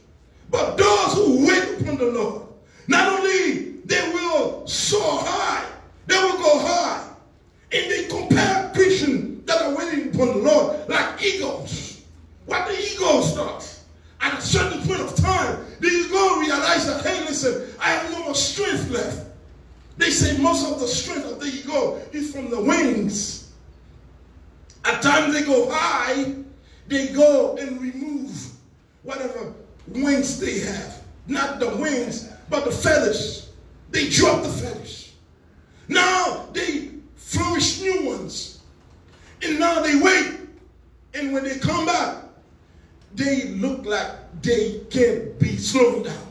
but those who wait upon the Lord, not only they will soar high, they will go high. And they compare Christians that are waiting upon the Lord like eagles. What the eagles does, at a certain point of time, the eagle realize that, hey, listen, I have no more strength left. They say most of the strength of the eagle is from the wings. At times they go high, they go and remove whatever wings they have. Not the wings, but the feathers. They drop the feathers. Now they flourish new ones. And now they wait. And when they come back, they look like they can't be slowed down.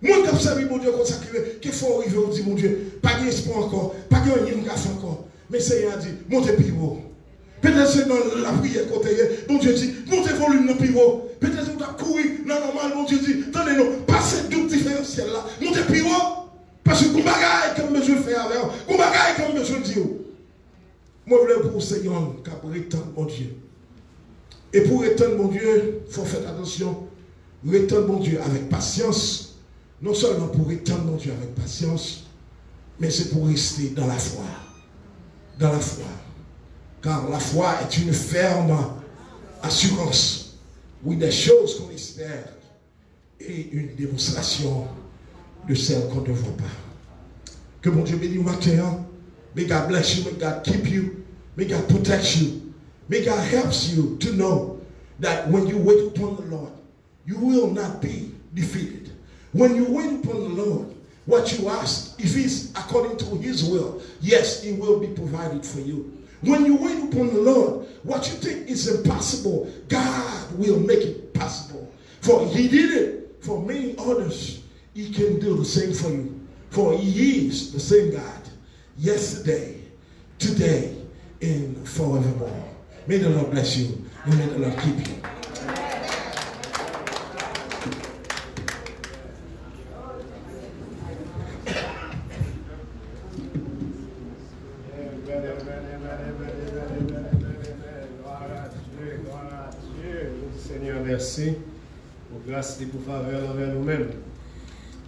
Moi, comme ça, mon Dieu, comme ça, qu'il faut arriver au dit, mon Dieu, pas d'espoir encore, pas de rien encore. Mais Seigneur dit, montez plus haut. Peut-être c'est dans la prière côté, mon Dieu dit, montez volume dans plus haut. Peut-être vous avez couru, non, normal, mon Dieu dit, attendez-nous, passez doute différentiel là, montez plus haut. Parce que vous bagaille comme besoin de faire avec vous, bagaille comme besoin de dire. Moi, je voulais pour Seigneur, qui a rétendre mon Dieu. Et pour rétendre mon Dieu, il faut faire attention, rétendre mon Dieu avec patience. Non seulement pour étendre mon Dieu avec patience, mais c'est pour rester dans la foi. Dans la foi. Car la foi est une ferme assurance. Oui, des choses qu'on espère et une démonstration de celles qu'on ne voit pas. Que mon Dieu bénisse matin. May God bless you. May God keep you. May God protect you. May God helps you to know that when you wait upon the Lord, you will not be defeated. When you wait upon the Lord, what you ask, if it's according to His will, yes, it will be provided for you. When you wait upon the Lord, what you think is impossible, God will make it possible. For He did it for many others. He can do the same for you. For He is the same God yesterday, today, and forevermore. May the Lord bless you, and may the Lord keep you.
Seigneur, merci pour grâce et pour faveur envers nous-mêmes.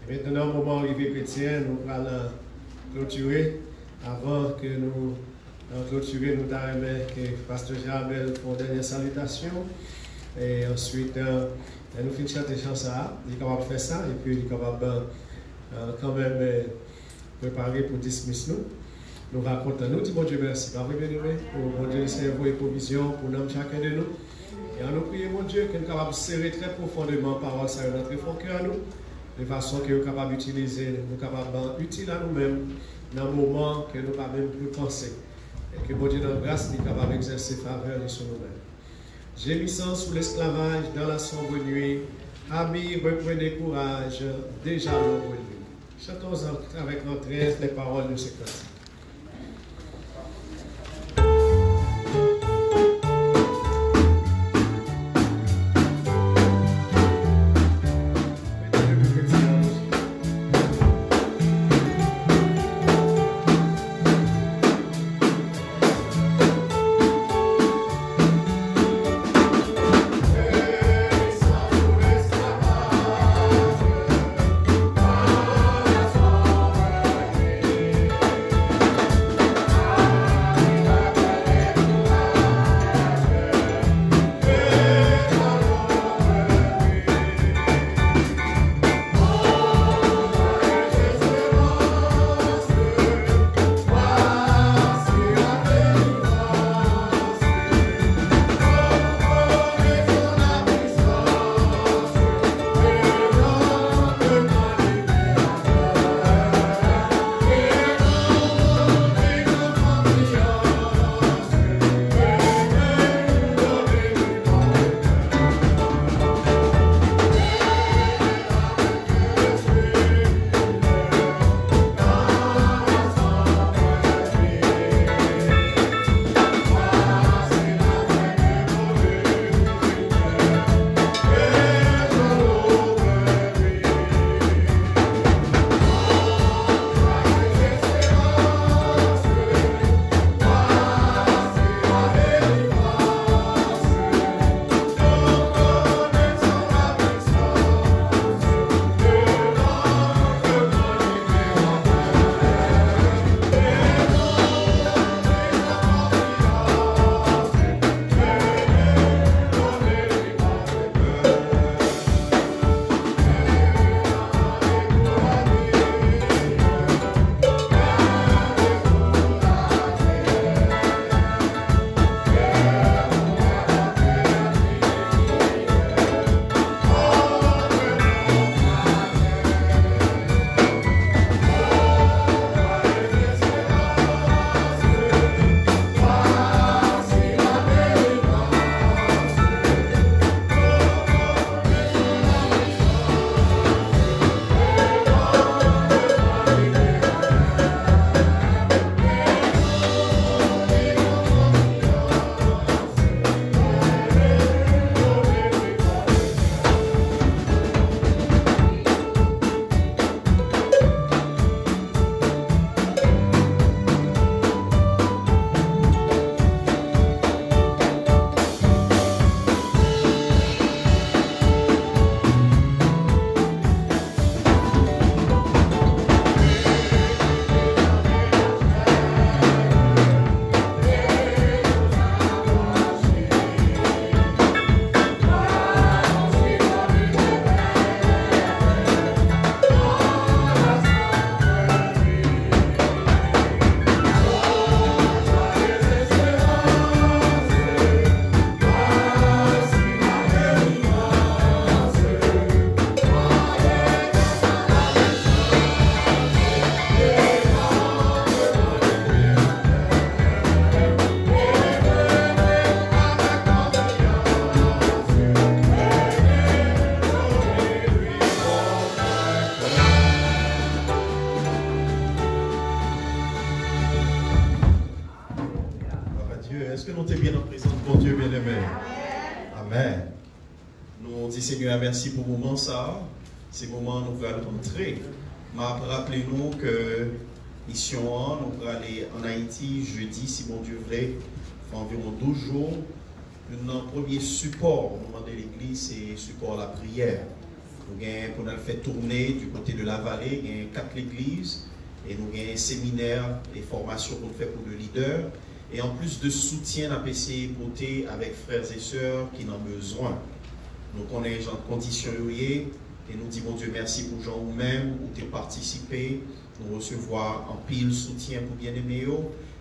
Maintenant, au moment arrivé chrétien, nous allons clôturer. Avant que nous clôturions, nous allons que Pasteur Jean-Abel fasse une dernière salutation. Et ensuite, nous finissons chanter chanson. Il est capable de faire ça et puis il est capable quand même préparer pour dismiss nous. Nous racontons, nous disons, bon Dieu, merci. Pas vrai, bien-aimé, pour bon Dieu, le cerveau et provision pour nous, chacun de nous. Et on nous prie, mon Dieu, que nous sommes capables de serrer très profondément la parole ça dans notre fort cœur, nous, de façon que nous sommes capables d'utiliser, nous sommes capables d'utiliser à nous-mêmes dans le moment que nous ne pouvons même plus penser. Et que mon Dieu, dans la grâce, nous sommes capables d'exercer faveur sur nous-mêmes. Gémissant sous l'esclavage dans la sombre nuit, amis, reprenez courage, déjà l'ombre nuit. Chantons avec notre aise les paroles de ce cantique.
Esclavage
que nous sommes bien en présence de bon Dieu bien-aimé? Amen. Nous disons Seigneur, merci pour le moment ça. Ces moments nous allons rentrer. Mais rappelez-nous que mission nous allons aller en Haïti jeudi, si mon Dieu veut, environ 12 jours. Notre premier support au moment de l'église, c'est support à la prière. Nous avons pour nous faire tourner du côté de la vallée, il y a 4 églises et nous avons un séminaire et formation pour faire pour le leader. Et en plus de soutien à PC côté avec frères et sœurs qui en ont besoin. Nous connaissons les conditions et nous disons, bon Dieu, merci pour gens ou même où tu participé, nous recevoir en pile soutien pour bien-aimer.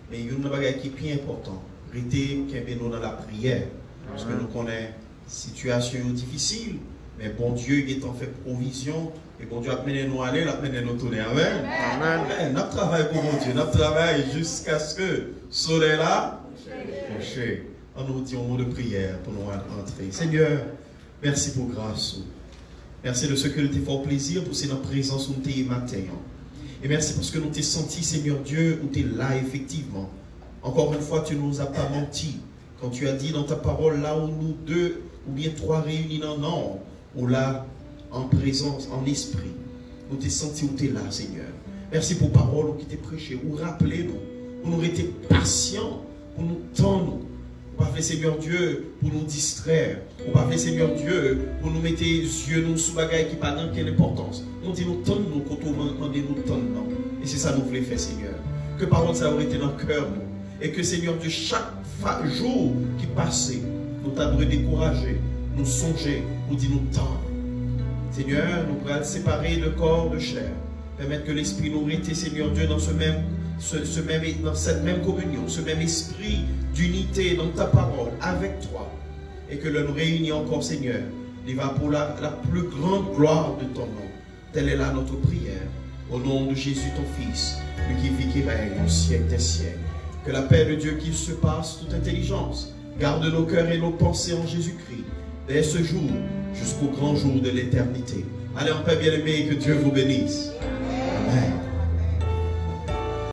Mais il y a une chose qui est plus important, rester nous dans la prière. Parce que nous connaissons une situation difficile, mais bon Dieu il est en fait provision, et bon Dieu a mené nous aller, il a mené nous tourner. Amen. Amen. Nous travaillons pour mon Dieu, nous travaillons jusqu'à ce que le soleil là, couché. On nous dit un mot de prière pour nous entrer. Seigneur, merci pour grâce. Merci de ce que nous t'ai fait plaisir pour notre présence où nous t'es matin. Et merci parce que nous t'ai senti, Seigneur Dieu, où tu es là effectivement. Encore une fois, tu ne nous as pas menti. Quand tu as dit dans ta parole, là où nous deux, ou bien 3 réunis dans nom, ou là, en présence, en esprit, nous t'ai senti où tu es là, Seigneur. Merci pour parole qui t'est prêché, ou rappelez-nous, pour nous rester patients, pour nous tendre. Ou pas, Seigneur Dieu, pour nous distraire. Ou pas, Seigneur Dieu, pour nous mettre les yeux nous sous bagaille qui n'a pas quelle importance. Nous disons, nous tendre nous, quand on demande nous tendre. Et c'est ça que nous voulons faire, Seigneur. Que parole ça aurait été dans le cœur, nous. Et que, Seigneur Dieu, chaque jour qui passait, nous t'avons découragé, nous songer, nous dit nous tendre. Seigneur, nous pourrons séparer le corps de chair. Permettre que l'esprit nous reste, Seigneur Dieu, dans dans cette même communion, ce même esprit d'unité dans ta parole avec toi. Et que nous réunissons encore, Seigneur, il va pour la plus grande gloire de ton nom. Telle est là notre prière. Au nom de Jésus, ton Fils, lui qui vit, qui règne au siècle des siècles. Que la paix de Dieu qui se passe toute intelligence garde nos cœurs et nos pensées en Jésus-Christ dès ce jour jusqu'au grand jour de l'éternité. Allez en paix bien-aimés, que Dieu vous bénisse.